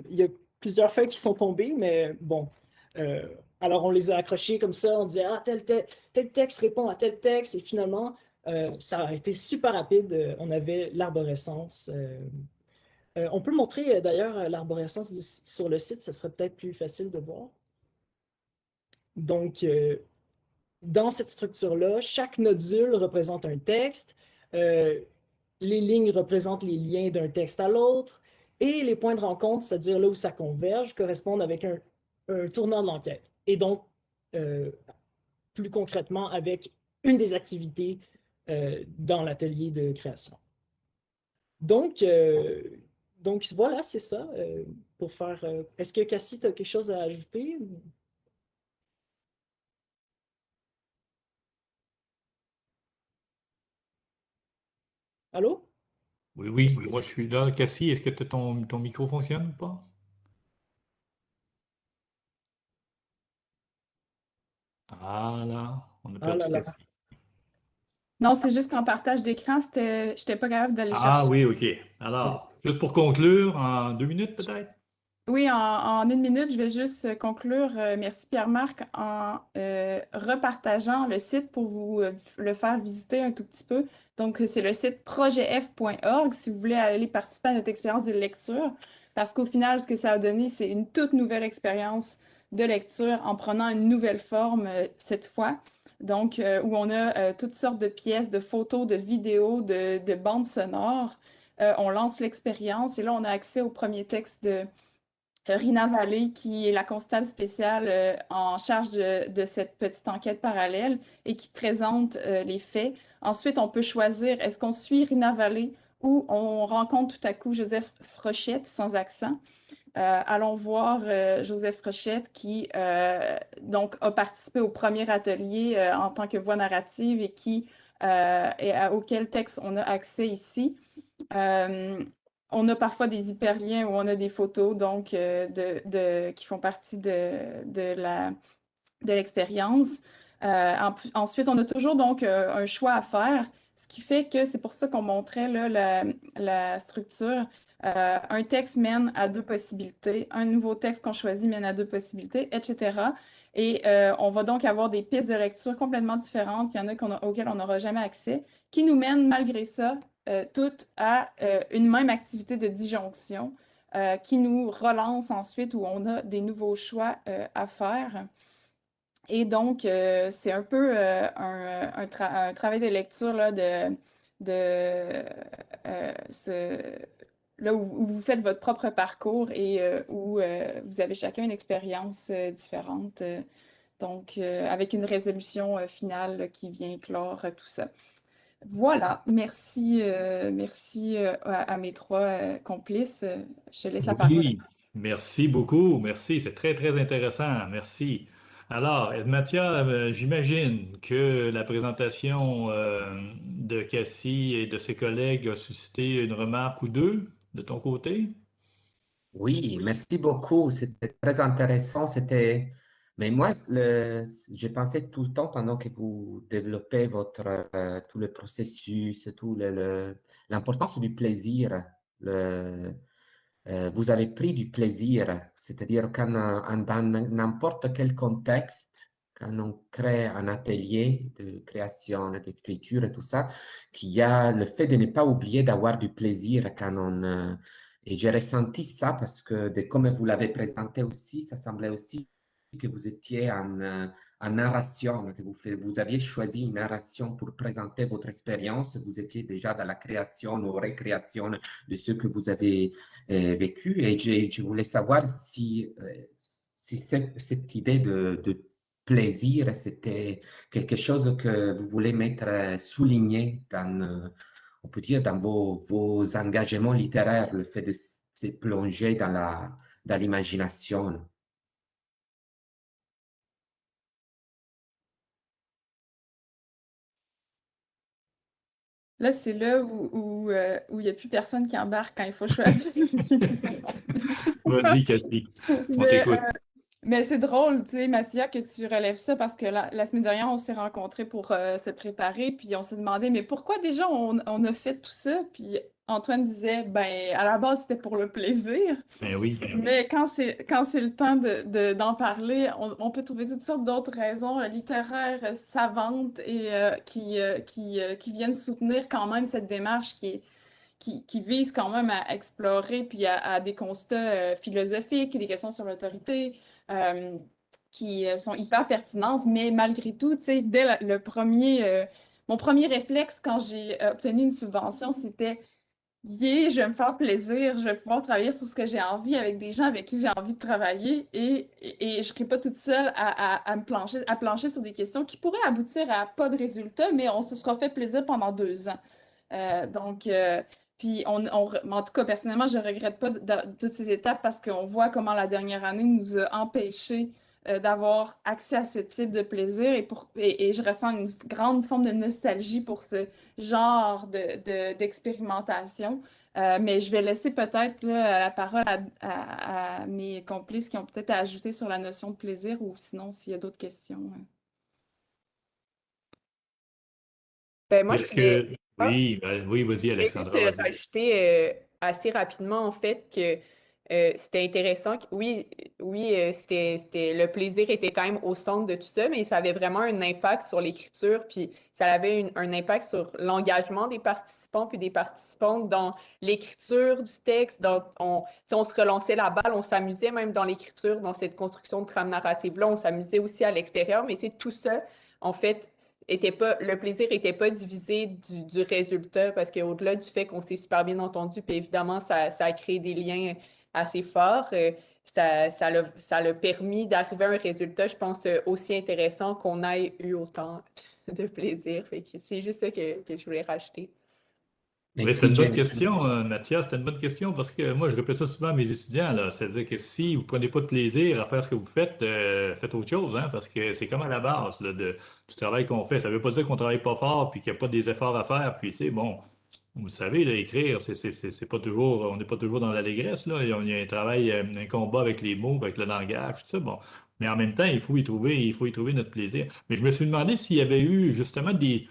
il y a plusieurs feuilles qui sont tombées, mais bon. Alors, on les a accrochés comme ça, on disait, ah, tel texte répond à tel texte, et finalement, ça a été super rapide. On avait l'arborescence. On peut montrer d'ailleurs l'arborescence sur le site, ce serait peut-être plus facile de voir. Donc, dans cette structure-là, chaque nodule représente un texte, les lignes représentent les liens d'un texte à l'autre, et les points de rencontre, c'est-à-dire là où ça converge, correspondent avec un tournant de l'enquête. Et donc, plus concrètement, avec une des activités dans l'atelier de création. Donc voilà, c'est ça pour faire... Est-ce que Cassie, tu as quelque chose à ajouter? Allô? Oui, moi je suis là. Cassie, est-ce que ton micro fonctionne ou pas? Ah là, on a Ah perdu là là. Cassie. Non, c'est juste qu'en partage d'écran, j'étais pas capable d'aller Ah chercher. oui, OK. Alors, juste pour conclure, en 2 minutes peut-être? Oui, en 1 minute, je vais juste conclure. Merci Pierre-Marc en repartageant le site pour vous le faire visiter un tout petit peu. Donc, c'est le site projetf.org si vous voulez aller participer à notre expérience de lecture. Parce qu'au final, ce que ça a donné, c'est une toute nouvelle expérience de lecture en prenant une nouvelle forme cette fois. Donc, où on a toutes sortes de pièces, de photos, de vidéos, de bandes sonores. On lance l'expérience et là, on a accès au premier texte de Rina Vallée, qui est la constable spéciale en charge de cette petite enquête parallèle et qui présente les faits. Ensuite, on peut choisir, est-ce qu'on suit Rina Vallée ou on rencontre tout à coup Joseph Frochette sans accent. Allons voir Joseph Frochette qui donc a participé au premier atelier en tant que voix narrative et auquel texte on a accès ici. On a parfois des hyperliens où on a des photos donc, qui font partie de l'expérience. Ensuite, on a toujours donc un choix à faire, ce qui fait que c'est pour ça qu'on montrait là, la structure. Un texte mène à 2 possibilités, un nouveau texte qu'on choisit mène à 2 possibilités, etc. Et on va donc avoir des pistes de lecture complètement différentes. Il y en a auxquelles on n'aura jamais accès, qui nous mènent malgré ça toutes à une même activité de disjonction qui nous relance ensuite où on a des nouveaux choix à faire. Et donc, c'est un peu un travail de lecture là, là où vous faites votre propre parcours et où vous avez chacun une expérience différente. Donc, avec une résolution finale là, qui vient clore tout ça. Voilà, merci à mes 3 complices. Je te laisse la parole. Oui, merci beaucoup. Merci, c'est très, très intéressant. Merci. Alors, Mathia, j'imagine que la présentation de Cassie et de ses collègues a suscité une remarque ou deux de ton côté? Oui, merci beaucoup. C'était très intéressant. Mais moi, j'ai pensé tout le temps pendant que vous développez tout le processus, l'importance du plaisir. Vous avez pris du plaisir, c'est-à-dire dans n'importe quel contexte, quand on crée un atelier de création, d'écriture et tout ça, qu'il y a le fait de ne pas oublier d'avoir du plaisir et j'ai ressenti ça parce que, comme vous l'avez présenté aussi, ça semblait aussi que vous étiez en narration, que vous aviez choisi une narration pour présenter votre expérience. Vous étiez déjà dans la création ou récréation de ce que vous avez vécu. Et je voulais savoir si cette idée de plaisir, c'était quelque chose que vous voulez souligner on peut dire, dans vos engagements littéraires, le fait de se plonger dans l'imagination. Là, c'est là où il n'y a plus personne qui embarque quand il faut choisir. Vas-y, Cassie, on Mais, t'écoute. mais c'est drôle, tu sais, Mathia, que tu relèves ça parce que la semaine dernière, on s'est rencontrés pour se préparer, puis on s'est demandé, mais pourquoi déjà on a fait tout ça? Puis Antoine disait, ben, à la base, c'était pour le plaisir. Ben oui. Mais quand c'est le temps d'en parler, on peut trouver toutes sortes d'autres raisons littéraires, savantes et qui viennent soutenir quand même cette démarche qui vise quand même à explorer puis à des constats philosophiques, des questions sur l'autorité euh, qui sont hyper pertinentes, mais malgré tout, tu sais, dès mon premier réflexe quand j'ai obtenu une subvention, c'était yeah, je vais me faire plaisir, je vais pouvoir travailler sur ce que j'ai envie avec des gens avec qui j'ai envie de travailler et je ne serai pas toute seule à plancher sur des questions qui pourraient aboutir à pas de résultat, mais on se sera fait plaisir pendant 2 ans. Donc, puis en tout cas, personnellement, je ne regrette pas toutes ces étapes parce qu'on voit comment la dernière année nous a empêchés d'avoir accès à ce type de plaisir et je ressens une grande forme de nostalgie pour ce genre d'expérimentation. Mais je vais laisser peut-être là, la parole à mes complices qui ont peut-être à ajouter sur la notion de plaisir ou sinon s'il y a d'autres questions. Ben, moi, je Est-ce voulais... que... Ah, Oui, oui, vas-y, je voulais juste Alexandra, vas-y. rajouter assez rapidement, en fait, que c'était intéressant. Oui, oui, le plaisir était quand même au centre de tout ça, mais ça avait vraiment un impact sur l'écriture, puis ça avait un impact sur l'engagement des participants, puis des participantes dans l'écriture du texte. Si on se relançait la balle, on s'amusait même dans l'écriture, dans cette construction de trame narrative-là. On s'amusait aussi à l'extérieur, mais c'est tout ça, en fait, le plaisir n'était pas divisé du résultat, parce qu'au-delà du fait qu'on s'est super bien entendu, puis évidemment, ça a créé des liens assez forts, ça l'a permis d'arriver à un résultat, je pense, aussi intéressant qu'on ait eu autant de plaisir. Fait que c'est juste ça que je voulais rajouter. Oui, c'est Merci, une bonne Jen. question, Mathias. C'est une bonne question parce que moi, je répète ça souvent à mes étudiants, là. C'est-à-dire que si vous ne prenez pas de plaisir à faire ce que vous faites, faites autre chose, hein, parce que c'est comme à la base là, du travail qu'on fait. Ça ne veut pas dire qu'on ne travaille pas fort puis qu'il n'y a pas des efforts à faire. Puis, tu sais, bon, vous savez, là, écrire, c'est pas toujours, on n'est pas toujours dans l'allégresse, là. Il y a un travail, un combat avec les mots, avec le langage, tout ça, bon. Mais en même temps, il faut y trouver notre plaisir. Mais je me suis demandé s'il y avait eu justement des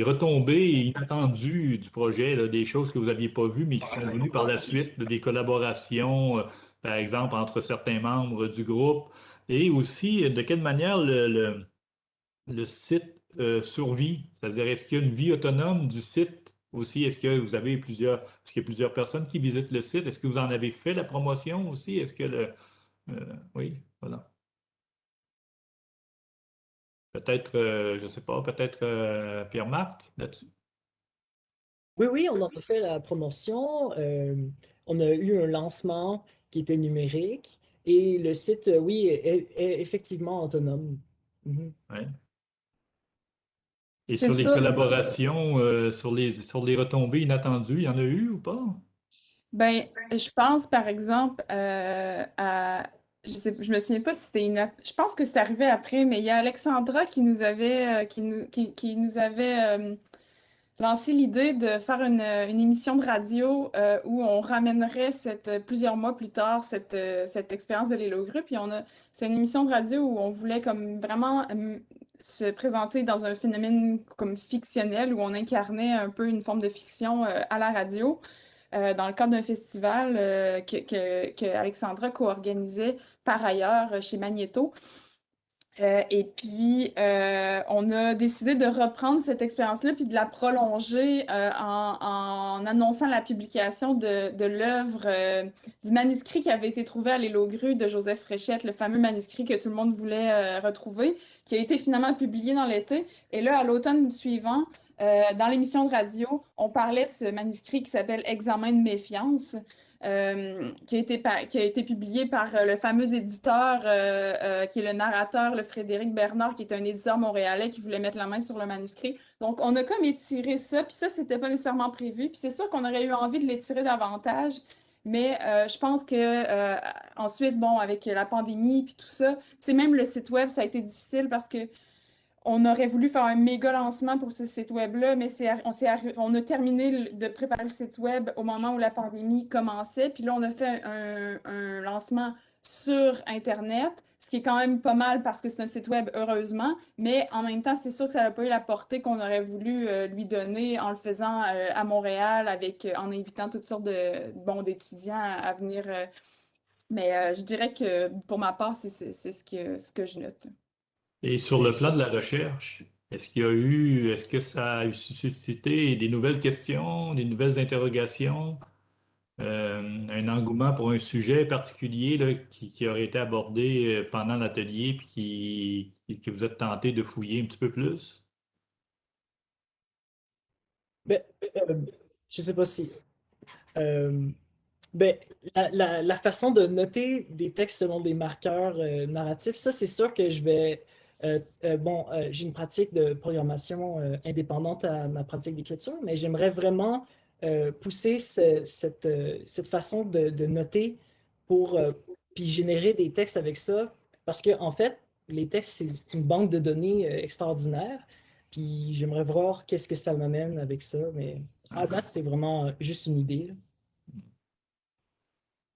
retombées inattendues du projet, là, des choses que vous n'aviez pas vues, mais qui sont venues par la suite, là, des collaborations, par exemple, entre certains membres du groupe, et aussi de quelle manière le site survit. C'est-à-dire, est-ce qu'il y a une vie autonome du site aussi? Est-ce que vous avez est-ce qu'il y a plusieurs personnes qui visitent le site? Est-ce que vous en avez fait la promotion aussi? Est-ce que oui, voilà. Peut-être, je ne sais pas, peut-être Pierre-Marc là-dessus. Oui, oui, on en a fait la promotion. On a eu un lancement qui était numérique et le site, oui, est effectivement autonome. Mhm. Ouais. Et C'est sur les ça. collaborations, sur les retombées inattendues, il y en a eu ou pas? Ben, je pense par exemple je me souviens pas si c'était je pense que c'est arrivé après, mais il y a Alexandra qui nous avait qui nous avait lancé l'idée de faire une émission de radio où on ramènerait plusieurs mois plus tard cette expérience de l'Hello Group. Puis c'est une émission de radio où on voulait comme vraiment se présenter dans un phénomène comme fictionnel où on incarnait un peu une forme de fiction à la radio dans le cadre d'un festival que Alexandra co-organisait par ailleurs chez Magnéto. Et puis, on a décidé de reprendre cette expérience-là puis de la prolonger en annonçant la publication de l'œuvre, du manuscrit qui avait été trouvé à l'Hello Gru de Joseph Fréchette, le fameux manuscrit que tout le monde voulait retrouver, qui a été finalement publié dans l'été. Et là, à l'automne suivant, dans l'émission de radio, on parlait de ce manuscrit qui s'appelle Examen de méfiance. Qui a été publié par le fameux éditeur qui est le narrateur, le Frédéric Bernard, qui est un éditeur montréalais qui voulait mettre la main sur le manuscrit. Donc, on a comme étiré ça, puis ça, c'était pas nécessairement prévu. Puis c'est sûr qu'on aurait eu envie de l'étirer davantage, mais je pense que ensuite, bon, avec la pandémie puis tout ça, tu sais, même le site web, ça a été difficile parce que on aurait voulu faire un méga lancement pour ce site web-là, mais on a terminé de préparer le site web au moment où la pandémie commençait. Puis là, on a fait un lancement sur Internet, ce qui est quand même pas mal parce que c'est un site web, heureusement. Mais en même temps, c'est sûr que ça n'a pas eu la portée qu'on aurait voulu lui donner en le faisant à Montréal, en invitant toutes sortes d'étudiants à venir. Mais je dirais que pour ma part, c'est ce que je note. Et sur le plan de la recherche, est-ce que ça a suscité des nouvelles questions, des nouvelles interrogations, un engouement pour un sujet particulier là, qui aurait été abordé pendant l'atelier puis que vous êtes tenté de fouiller un petit peu plus? Ben, je sais pas si. euh, Ben, la façon de noter des textes selon des marqueurs narratifs, ça, c'est sûr que je vais. J'ai une pratique de programmation indépendante à ma pratique d'écriture, mais j'aimerais vraiment pousser cette façon de noter pour puis générer des textes avec ça, parce que en fait, les textes, c'est une banque de données extraordinaire, puis j'aimerais voir qu'est-ce que ça m'amène avec ça, mais à date, c'est vraiment juste une idée, là.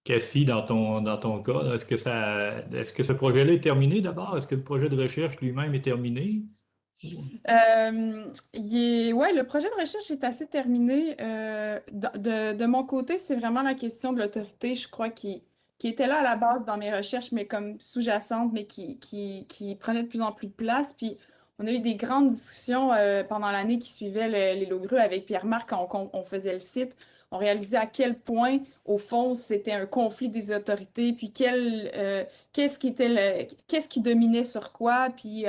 Cassie, dans ton cas, là, est-ce que ce projet-là est terminé d'abord? Est-ce que le projet de recherche lui-même est terminé? Ouais, le projet de recherche est assez terminé. De mon côté, c'est vraiment la question de l'autorité, je crois, qui était là à la base dans mes recherches, mais comme sous-jacente, mais qui prenait de plus en plus de place. Puis on a eu des grandes discussions pendant l'année qui suivait les Logrues avec Pierre-Marc quand on faisait le site. On réalisait à quel point, au fond, c'était un conflit des autorités, puis qu'est-ce qui dominait sur quoi, puis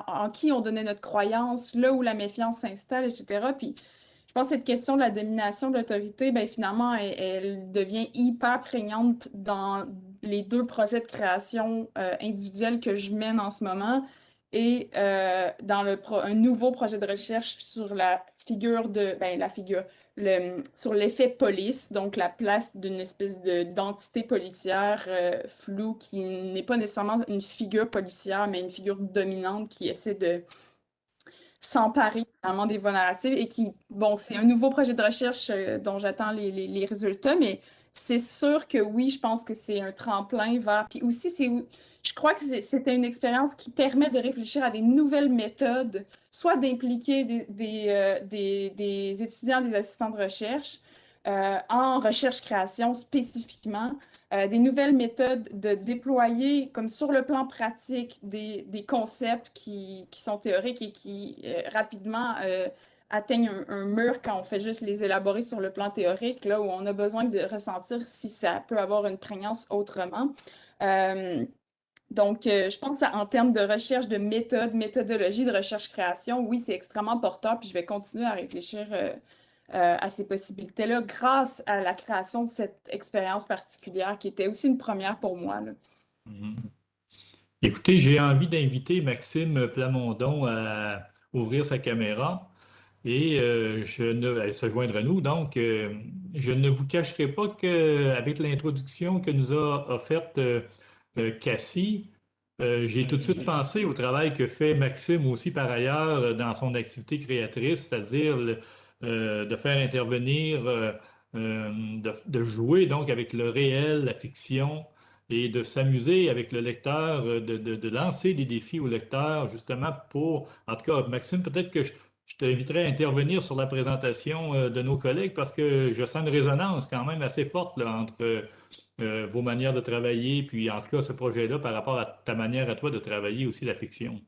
en qui on donnait notre croyance, là où la méfiance s'installe, etc. Puis je pense que cette question de la domination de l'autorité, ben, finalement, elle devient hyper prégnante dans les deux projets de création individuels que je mène en ce moment et dans un nouveau projet de recherche sur la figure sur l'effet police, donc la place d'une espèce d'entité policière floue qui n'est pas nécessairement une figure policière, mais une figure dominante qui essaie de s'emparer finalement des voies narratives et bon, c'est un nouveau projet de recherche dont j'attends les résultats, mais c'est sûr que oui, je pense que c'est un tremplin vers. Puis aussi, je crois que c'était une expérience qui permet de réfléchir à des nouvelles méthodes, soit d'impliquer des étudiants, des assistants de recherche en recherche-création spécifiquement, des nouvelles méthodes de déployer, comme sur le plan pratique, des concepts qui sont théoriques et qui rapidement atteignent un mur quand on fait juste les élaborer sur le plan théorique, là où on a besoin de ressentir si ça peut avoir une prégnance autrement. Donc, je pense en termes de recherche de méthodologie de recherche-création, oui, c'est extrêmement porteur, puis je vais continuer à réfléchir à ces possibilités-là grâce à la création de cette expérience particulière qui était aussi une première pour moi, là. Mhm. Écoutez, j'ai envie d'inviter Maxime Plamondon à ouvrir sa caméra et elle se joindre à nous. Donc, je ne vous cacherai pas qu'avec l'introduction que nous a offerte Cassie, j'ai tout de suite pensé au travail que fait Maxime aussi par ailleurs dans son activité créatrice, c'est-à-dire de faire intervenir, de jouer donc avec le réel, la fiction, et de s'amuser avec le lecteur, de lancer des défis au lecteur, justement pour, en tout cas, Maxime, peut-être que je t'inviterai à intervenir sur la présentation de nos collègues parce que je sens une résonance quand même assez forte là, entre vos manières de travailler, puis en tout cas ce projet-là par rapport à ta manière à toi de travailler aussi la fiction.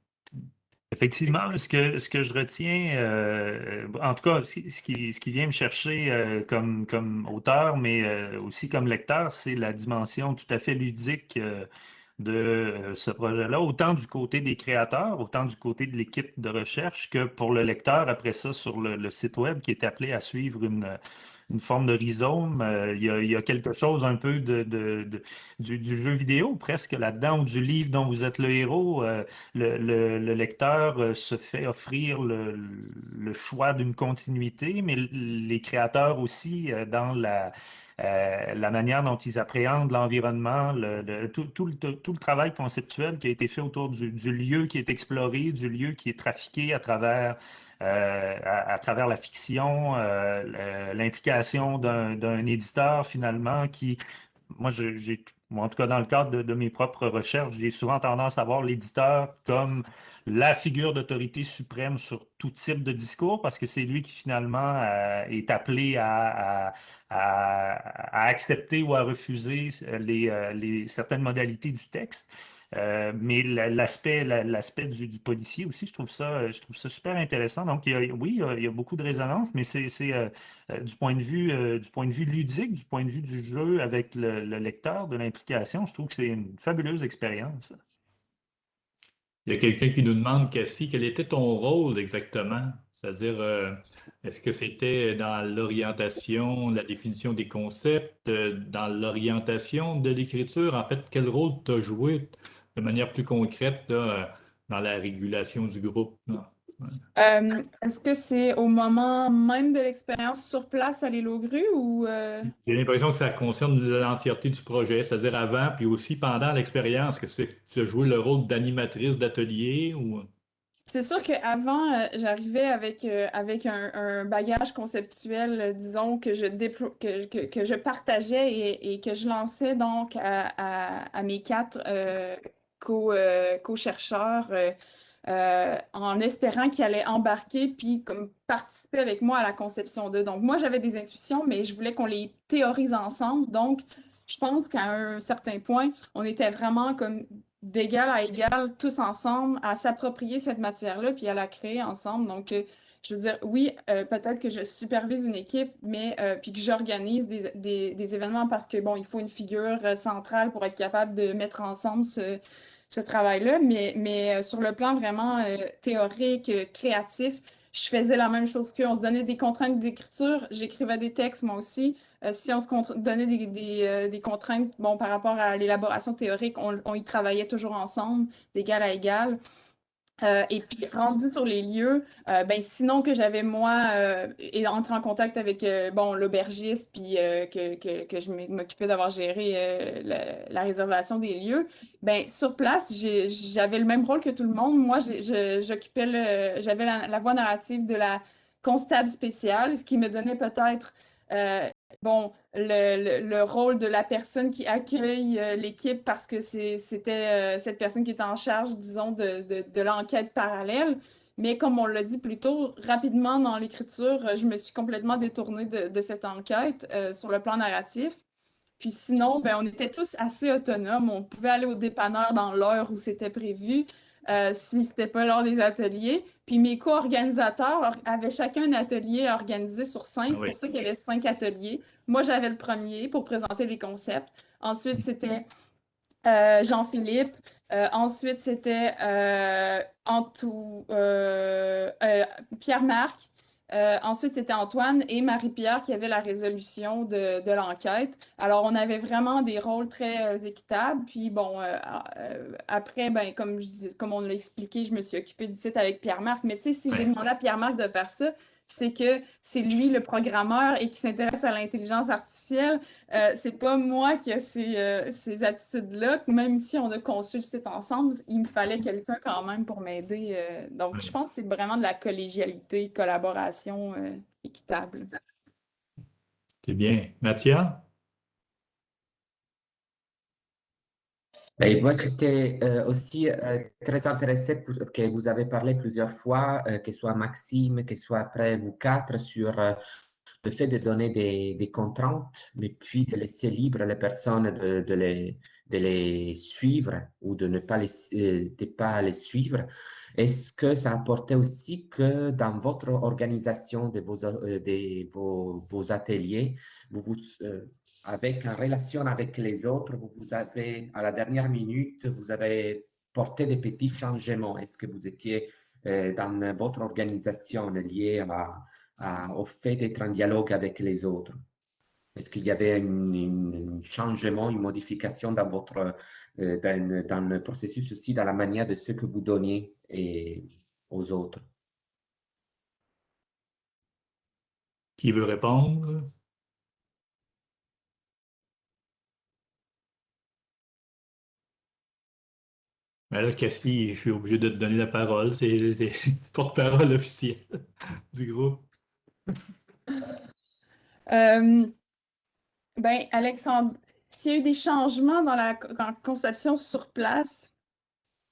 Effectivement, ce que je retiens, en tout cas, ce qui vient me chercher comme auteur, mais aussi comme lecteur, c'est la dimension tout à fait ludique de ce projet-là, autant du côté des créateurs, autant du côté de l'équipe de recherche que pour le lecteur, après ça, sur le site web qui est appelé à suivre une forme de rhizome. Il y a quelque chose un peu du jeu vidéo presque là-dedans, ou du livre dont vous êtes le héros. Le lecteur se fait offrir le choix d'une continuité, mais les créateurs aussi dans la manière dont ils appréhendent l'environnement, tout le travail conceptuel qui a été fait autour du lieu qui est exploré, du lieu qui est trafiqué à travers la fiction, l'implication d'un éditeur finalement qui, moi, en tout cas dans le cadre de mes propres recherches, j'ai souvent tendance à voir l'éditeur comme la figure d'autorité suprême sur tout type de discours parce que c'est lui qui finalement est appelé à accepter ou à refuser certaines modalités du texte. Mais l'aspect du policier aussi, je trouve ça super intéressant. Donc, oui, il y a beaucoup de résonance, mais c'est du point de vue ludique, du point de vue du jeu avec le lecteur, de l'implication, je trouve que c'est une fabuleuse expérience. Il y a quelqu'un qui nous demande, Cassie, quel était ton rôle exactement? C'est-à-dire, est-ce que c'était dans l'orientation, la définition des concepts, dans l'orientation de l'écriture? En fait, quel rôle tu as joué de manière plus concrète là, dans la régulation du groupe, là? Est-ce que c'est au moment même de l'expérience sur place à l'île aux grues ou J'ai l'impression que ça concerne l'entièreté du projet, c'est-à-dire avant, puis aussi pendant l'expérience, que tu as joué le rôle d'animatrice d'atelier ou... C'est sûr qu'avant, j'arrivais avec un bagage conceptuel, disons, que je partageais et que je lançais donc à mes quatre co-chercheurs en espérant qu'ils allaient embarquer puis comme participer avec moi à la conception d'eux. Donc, moi, j'avais des intuitions, mais je voulais qu'on les théorise ensemble. Donc, je pense qu'à un certain point, on était vraiment comme d'égal à égal, tous ensemble, à s'approprier cette matière-là puis à la créer ensemble. Donc, je veux dire, oui, peut-être que je supervise une équipe, mais puis que j'organise des événements parce que, bon, il faut une figure centrale pour être capable de mettre ensemble ce travail-là, mais sur le plan vraiment théorique, créatif, je faisais la même chose qu'eux. On se donnait des contraintes d'écriture, j'écrivais des textes moi aussi. Si on se donnait des contraintes bon, par rapport à l'élaboration théorique, on y travaillait toujours ensemble, d'égal à égal. Et puis, rendu sur les lieux, ben, sinon que j'avais, moi, entré en contact avec bon, l'aubergiste, puis que je m'occupais d'avoir géré la réservation des lieux, ben, sur place, j'avais le même rôle que tout le monde. Moi, j'avais la voix narrative de la constable spéciale, ce qui me donnait peut-être bon, le rôle de la personne qui accueille l'équipe parce que c'était cette personne qui était en charge, disons, de l'enquête parallèle. Mais comme on l'a dit plus tôt, rapidement dans l'écriture, je me suis complètement détournée de cette enquête sur le plan narratif. Puis sinon, ben, on était tous assez autonomes. On pouvait aller au dépanneur dans l'heure où c'était prévu, si c'était pas l'heure des ateliers. Puis mes co-organisateurs avaient chacun un atelier organisé sur 5. Ah C'est oui. pour ça qu'il y avait 5 ateliers. Moi, j'avais le premier pour présenter les concepts. Ensuite, c'était Jean-Philippe. Ensuite, c'était Pierre-Marc. Ensuite, c'était Antoine et Marie-Pierre qui avaient la résolution de l'enquête. Alors, on avait vraiment des rôles très équitables. Puis, bon, après, ben, comme on l'a expliqué, je me suis occupée du site avec Pierre-Marc. Mais tu sais, si j'ai demandé à Pierre-Marc de faire ça, c'est que c'est lui le programmeur et qui s'intéresse à l'intelligence artificielle. C'est pas moi qui ai ces attitudes-là. Même si on a conçu le site ensemble, il me fallait quelqu'un quand même pour m'aider. Donc, je pense que c'est vraiment de la collégialité, collaboration équitable. C'est bien. Mathia? Ben, moi, j'étais aussi très intéressé que vous avez parlé plusieurs fois, que ce soit Maxime, que ce soit après vous quatre, sur le fait de donner des contraintes, mais puis de laisser libre les personnes de les suivre ou de ne pas de pas les suivre. Est-ce que ça apportait aussi que dans votre organisation vos ateliers, avec en relation avec les autres, vous avez, à la dernière minute, vous avez porté des petits changements? Est-ce que vous étiez dans votre organisation lié au fait d'être en dialogue avec les autres? Est-ce qu'il y avait un changement, une modification dans dans le processus aussi, dans la manière de ce que vous donniez aux autres? Qui veut répondre? Mais là, Cassie, je suis obligé de te donner la parole. C'est le porte-parole officiel du groupe. Ben, Alexandre, s'il y a eu des changements dans la conception sur place,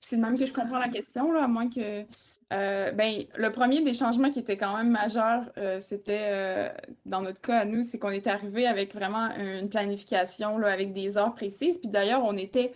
c'est de même que je comprends la question, là, à moins que. Ben, le premier des changements qui était quand même majeur, c'était, dans notre cas à nous, c'est qu'on est arrivé avec vraiment une planification là, avec des heures précises. Puis d'ailleurs, on était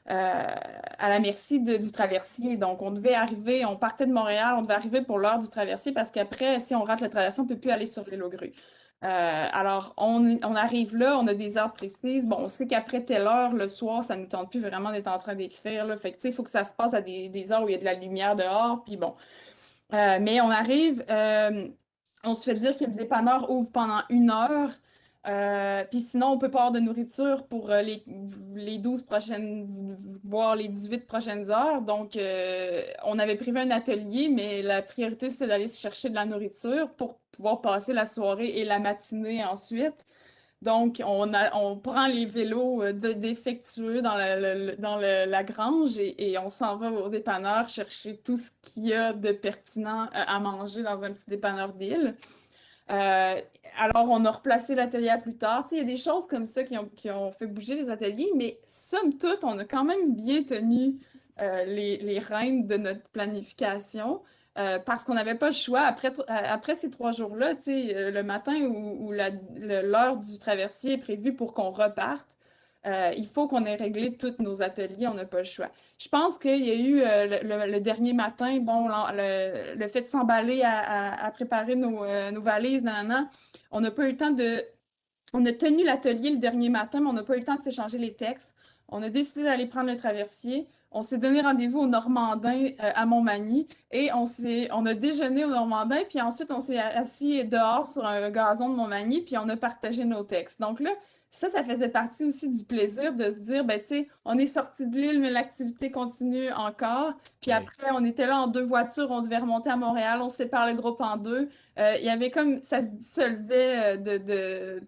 à la merci du traversier. Donc, on devait arriver, on partait de Montréal, on devait arriver pour l'heure du traversier parce qu'après, si on rate le traversier, on ne peut plus aller sur l'île aux grues. Alors, on arrive là, on a des heures précises. Bon, on sait qu'après telle heure, le soir, ça ne nous tente plus vraiment d'être en train d'écrire, là. Fait que, tu sais, il faut que ça se passe à des heures où il y a de la lumière dehors. Puis bon. Mais on arrive, on se fait dire que le dépanneur ouvre pendant 1 heure. Puis sinon, on peut pas avoir de nourriture pour les 12 prochaines, voire les 18 prochaines heures. Donc, on avait prévu un atelier, mais la priorité, c'était d'aller se chercher de la nourriture pour pouvoir passer la soirée et la matinée ensuite. Donc, on prend les vélos défectueux dans la grange et on s'en va au dépanneur chercher tout ce qu'il y a de pertinent à manger dans un petit dépanneur d'île. Alors, on a replacé l'atelier à plus tard. Tu sais, il y a des choses comme ça qui ont fait bouger les ateliers, mais somme toute, on a quand même bien tenu les rênes de notre planification. Parce qu'on n'avait pas le choix. Après ces 3 jours-là, tu sais, le matin où l'heure du traversier est prévue pour qu'on reparte, il faut qu'on ait réglé tous nos ateliers, on n'a pas le choix. Je pense qu'il y a eu le dernier matin, bon, le fait de s'emballer à préparer nos valises, on n'a pas eu le temps de... On a tenu l'atelier le dernier matin, mais on n'a pas eu le temps de s'échanger les textes. On a décidé d'aller prendre le traversier. On s'est donné rendez-vous au Normandin à Montmagny et on a déjeuné au Normandin, puis ensuite on s'est assis dehors sur un gazon de Montmagny, puis on a partagé nos textes. Donc là, ça faisait partie aussi du plaisir de se dire, ben tu sais, on est sorti de l'île, mais l'activité continue encore. Puis après, on était là en 2 voitures, on devait remonter à Montréal, on sépare le groupe en 2. Il y avait comme, ça se dissolvait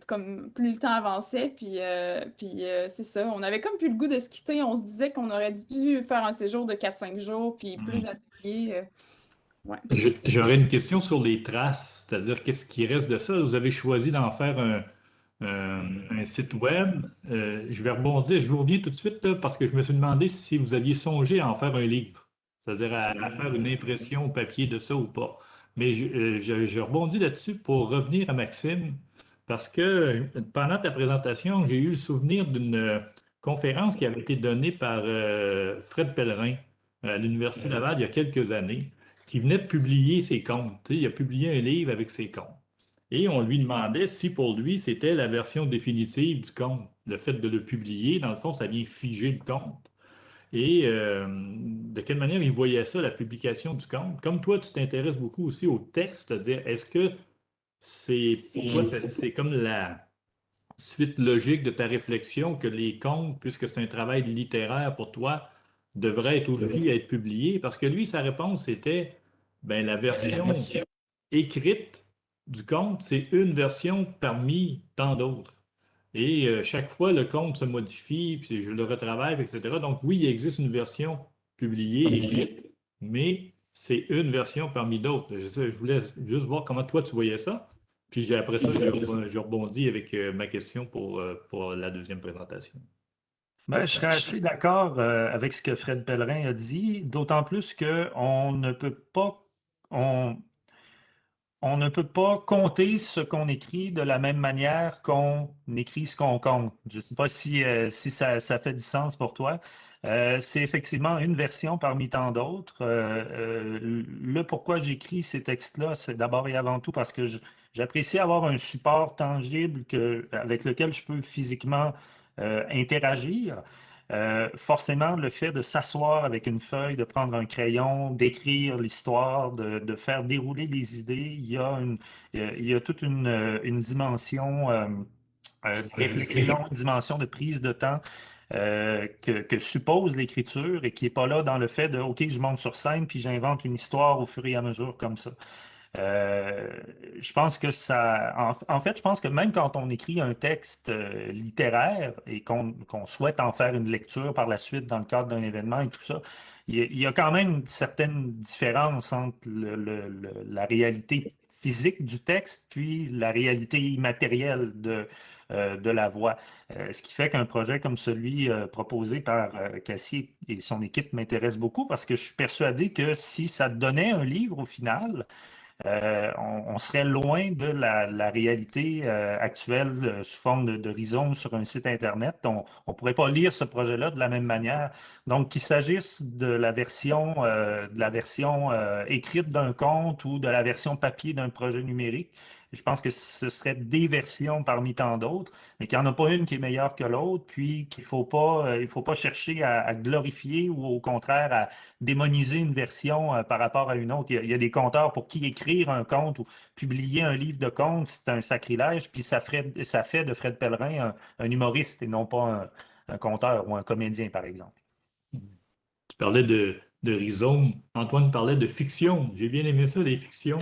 comme plus le temps avançait, puis c'est ça. On avait comme plus le goût de se quitter. On se disait qu'on aurait dû faire un séjour de 4-5 jours, puis plus d'ateliers. Ouais. J'aurais une question sur les traces, c'est-à-dire qu'est-ce qui reste de ça? Vous avez choisi d'en faire un site web. Je vais rebondir, je vous reviens tout de suite là, parce que je me suis demandé si vous aviez songé à en faire un livre, c'est-à-dire à faire une impression papier de ça ou pas. Mais je rebondis là-dessus pour revenir à Maxime, parce que pendant ta présentation, j'ai eu le souvenir d'une conférence qui avait été donnée par Fred Pellerin à l'Université Laval il y a quelques années, qui venait de publier ses contes. Tu sais, il a publié un livre avec ses contes. Et on lui demandait si pour lui, c'était la version définitive du conte. Le fait de le publier, dans le fond, ça vient figer le conte. Et de quelle manière il voyait ça, la publication du conte. Comme toi, tu t'intéresses beaucoup aussi au texte, c'est-à-dire, est-ce que pour toi, c'est comme la suite logique de ta réflexion que les contes, puisque c'est un travail littéraire pour toi, devraient aussi être publiés? Parce que lui, sa réponse était, ben, la version écrite du conte, c'est une version parmi tant d'autres. Et chaque fois, le conte se modifie, puis je le retravaille, etc. Donc oui, il existe une version publiée, écrite, mais c'est une version parmi d'autres. Je voulais juste voir comment toi tu voyais ça. Puis après ça, je rebondis avec ma question pour la deuxième présentation. Ben, je serais assez d'accord avec ce que Fred Pellerin a dit, d'autant plus qu'on ne peut pas, on ne peut pas compter ce qu'on écrit de la même manière qu'on écrit ce qu'on compte. Je ne sais pas si ça fait du sens pour toi. C'est effectivement une version parmi tant d'autres. Le pourquoi j'écris ces textes-là, c'est d'abord et avant tout parce que j'apprécie avoir un support tangible avec lequel je peux physiquement interagir. Forcément, le fait de s'asseoir avec une feuille, de prendre un crayon, d'écrire l'histoire, de faire dérouler les idées, il y a toute une dimension de réflexion, une dimension de prise de temps que suppose l'écriture et qui n'est pas là dans le fait de OK, je monte sur scène puis j'invente une histoire au fur et à mesure comme ça. Je pense que en fait, je pense que même quand on écrit un texte littéraire et qu'on souhaite en faire une lecture par la suite dans le cadre d'un événement et tout ça, il y a quand même une certaine différence entre la réalité physique du texte puis la réalité immatérielle de la voix. Ce qui fait qu'un projet comme celui proposé par Cassier et son équipe m'intéresse beaucoup parce que je suis persuadé que si ça donnait un livre au final, on serait loin de la réalité actuelle sous forme de rhizome sur un site Internet. On ne pourrait pas lire ce projet-là de la même manière. Donc, qu'il s'agisse de la version écrite d'un conte ou de la version papier d'un projet numérique, je pense que ce serait des versions parmi tant d'autres, mais qu'il n'y en a pas une qui est meilleure que l'autre, puis qu'il il faut pas chercher à glorifier ou au contraire à démoniser une version par rapport à une autre. Il y a des conteurs pour qui écrire un conte ou publier un livre de contes, c'est un sacrilège, puis ça fait de Fred Pellerin un humoriste et non pas un conteur ou un comédien, par exemple. Tu parlais de rhizome. Antoine parlait de fiction. J'ai bien aimé ça, les fictions.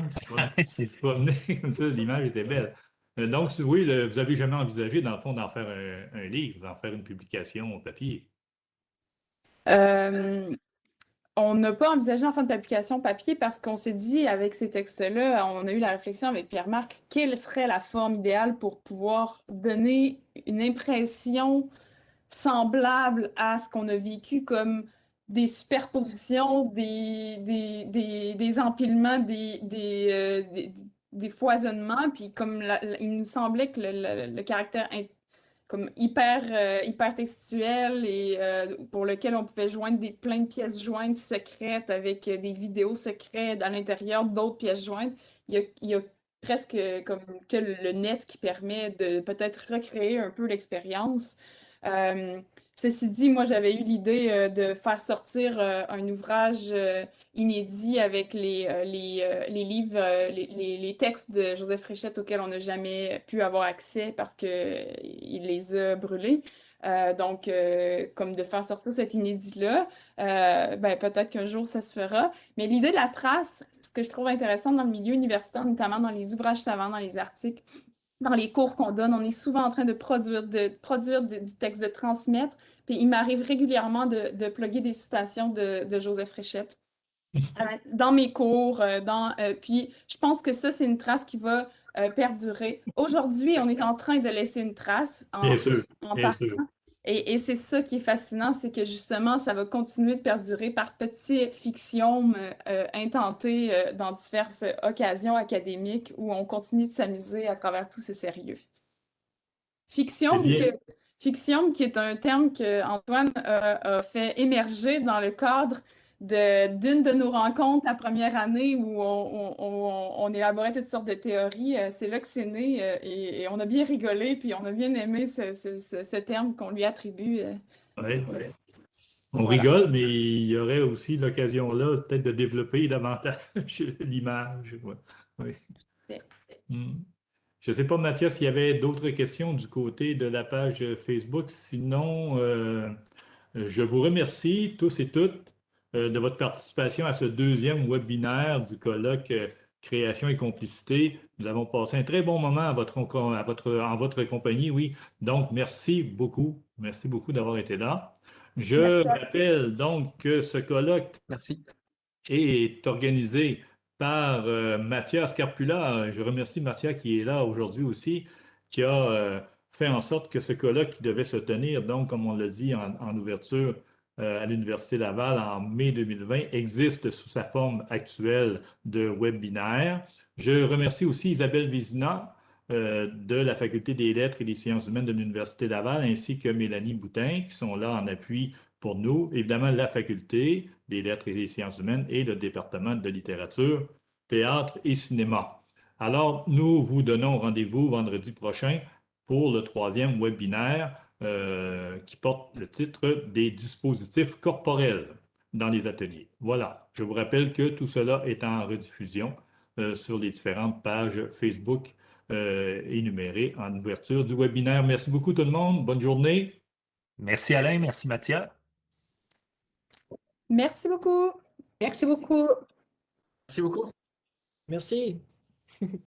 C'est promené comme ça, l'image était belle. Donc, oui, vous n'avez jamais envisagé, dans le fond, d'en faire un livre, d'en faire une publication au papier? On n'a pas envisagé en fin de publication papier parce qu'on s'est dit, avec ces textes-là, on a eu la réflexion avec Pierre-Marc, quelle serait la forme idéale pour pouvoir donner une impression semblable à ce qu'on a vécu comme des superpositions, des empilements, des foisonnements, puis comme il nous semblait que le caractère comme hyper textuel et pour lequel on pouvait joindre plein de pièces jointes secrètes avec des vidéos secrètes à l'intérieur d'autres pièces jointes. Il y a presque comme que le net qui permet de peut-être recréer un peu l'expérience. Ceci dit, moi, j'avais eu l'idée de faire sortir un ouvrage inédit avec les livres, les textes de Joseph Fréchette auxquels on n'a jamais pu avoir accès parce qu'il les a brûlés. Donc, comme de faire sortir cet inédit-là, ben, peut-être qu'un jour ça se fera. Mais l'idée de la trace, ce que je trouve intéressant dans le milieu universitaire, notamment dans les ouvrages savants, dans les articles, dans les cours qu'on donne, on est souvent en train de produire du texte, de transmettre. Puis il m'arrive régulièrement de plugger des citations de Joseph Fréchette dans mes cours. Puis je pense que ça, c'est une trace qui va perdurer. Aujourd'hui, on est en train de laisser une trace Bien sûr, en bien sûr. partant. Et c'est ça qui est fascinant, c'est que justement, ça va continuer de perdurer par petites fictions intentées dans diverses occasions académiques où on continue de s'amuser à travers tout ce sérieux. Fiction, C'est bien. fiction qui est un terme que Antoine a fait émerger dans le cadre d'une de nos rencontres à première année où on élaborait toutes sortes de théories. C'est là que c'est né et on a bien rigolé, puis on a bien aimé ce terme qu'on lui attribue. Ouais. On Voilà. rigole, mais il y aurait aussi l'occasion là peut-être de développer davantage l'image. Ouais. Ouais. Fait. Je ne sais pas, Mathias, s'il y avait d'autres questions du côté de la page Facebook. Sinon, je vous remercie tous et toutes de votre participation à ce deuxième webinaire du colloque Création et complicité. Nous avons passé un très bon moment en votre compagnie, oui. Donc, merci beaucoup. Merci beaucoup d'avoir été là. Je rappelle donc que ce colloque est organisé par Mathias Carpula. Je remercie Mathias qui est là aujourd'hui aussi, qui a fait en sorte que ce colloque qui devait se tenir, donc, comme on l'a dit en ouverture à l'Université Laval en mai 2020, existe sous sa forme actuelle de webinaire. Je remercie aussi Isabelle Vézina de la Faculté des Lettres et des Sciences humaines de l'Université Laval, ainsi que Mélanie Boutin, qui sont là en appui pour nous. Évidemment, la Faculté des Lettres et des Sciences humaines et le département de littérature, théâtre et cinéma. Alors, nous vous donnons rendez-vous vendredi prochain pour le troisième webinaire qui porte le titre des dispositifs corporels dans les ateliers. Voilà, je vous rappelle que tout cela est en rediffusion sur les différentes pages Facebook énumérées en ouverture du webinaire. Merci beaucoup tout le monde. Bonne journée. Merci Alain, merci Mathias. Merci beaucoup. Merci beaucoup. Merci beaucoup. Merci.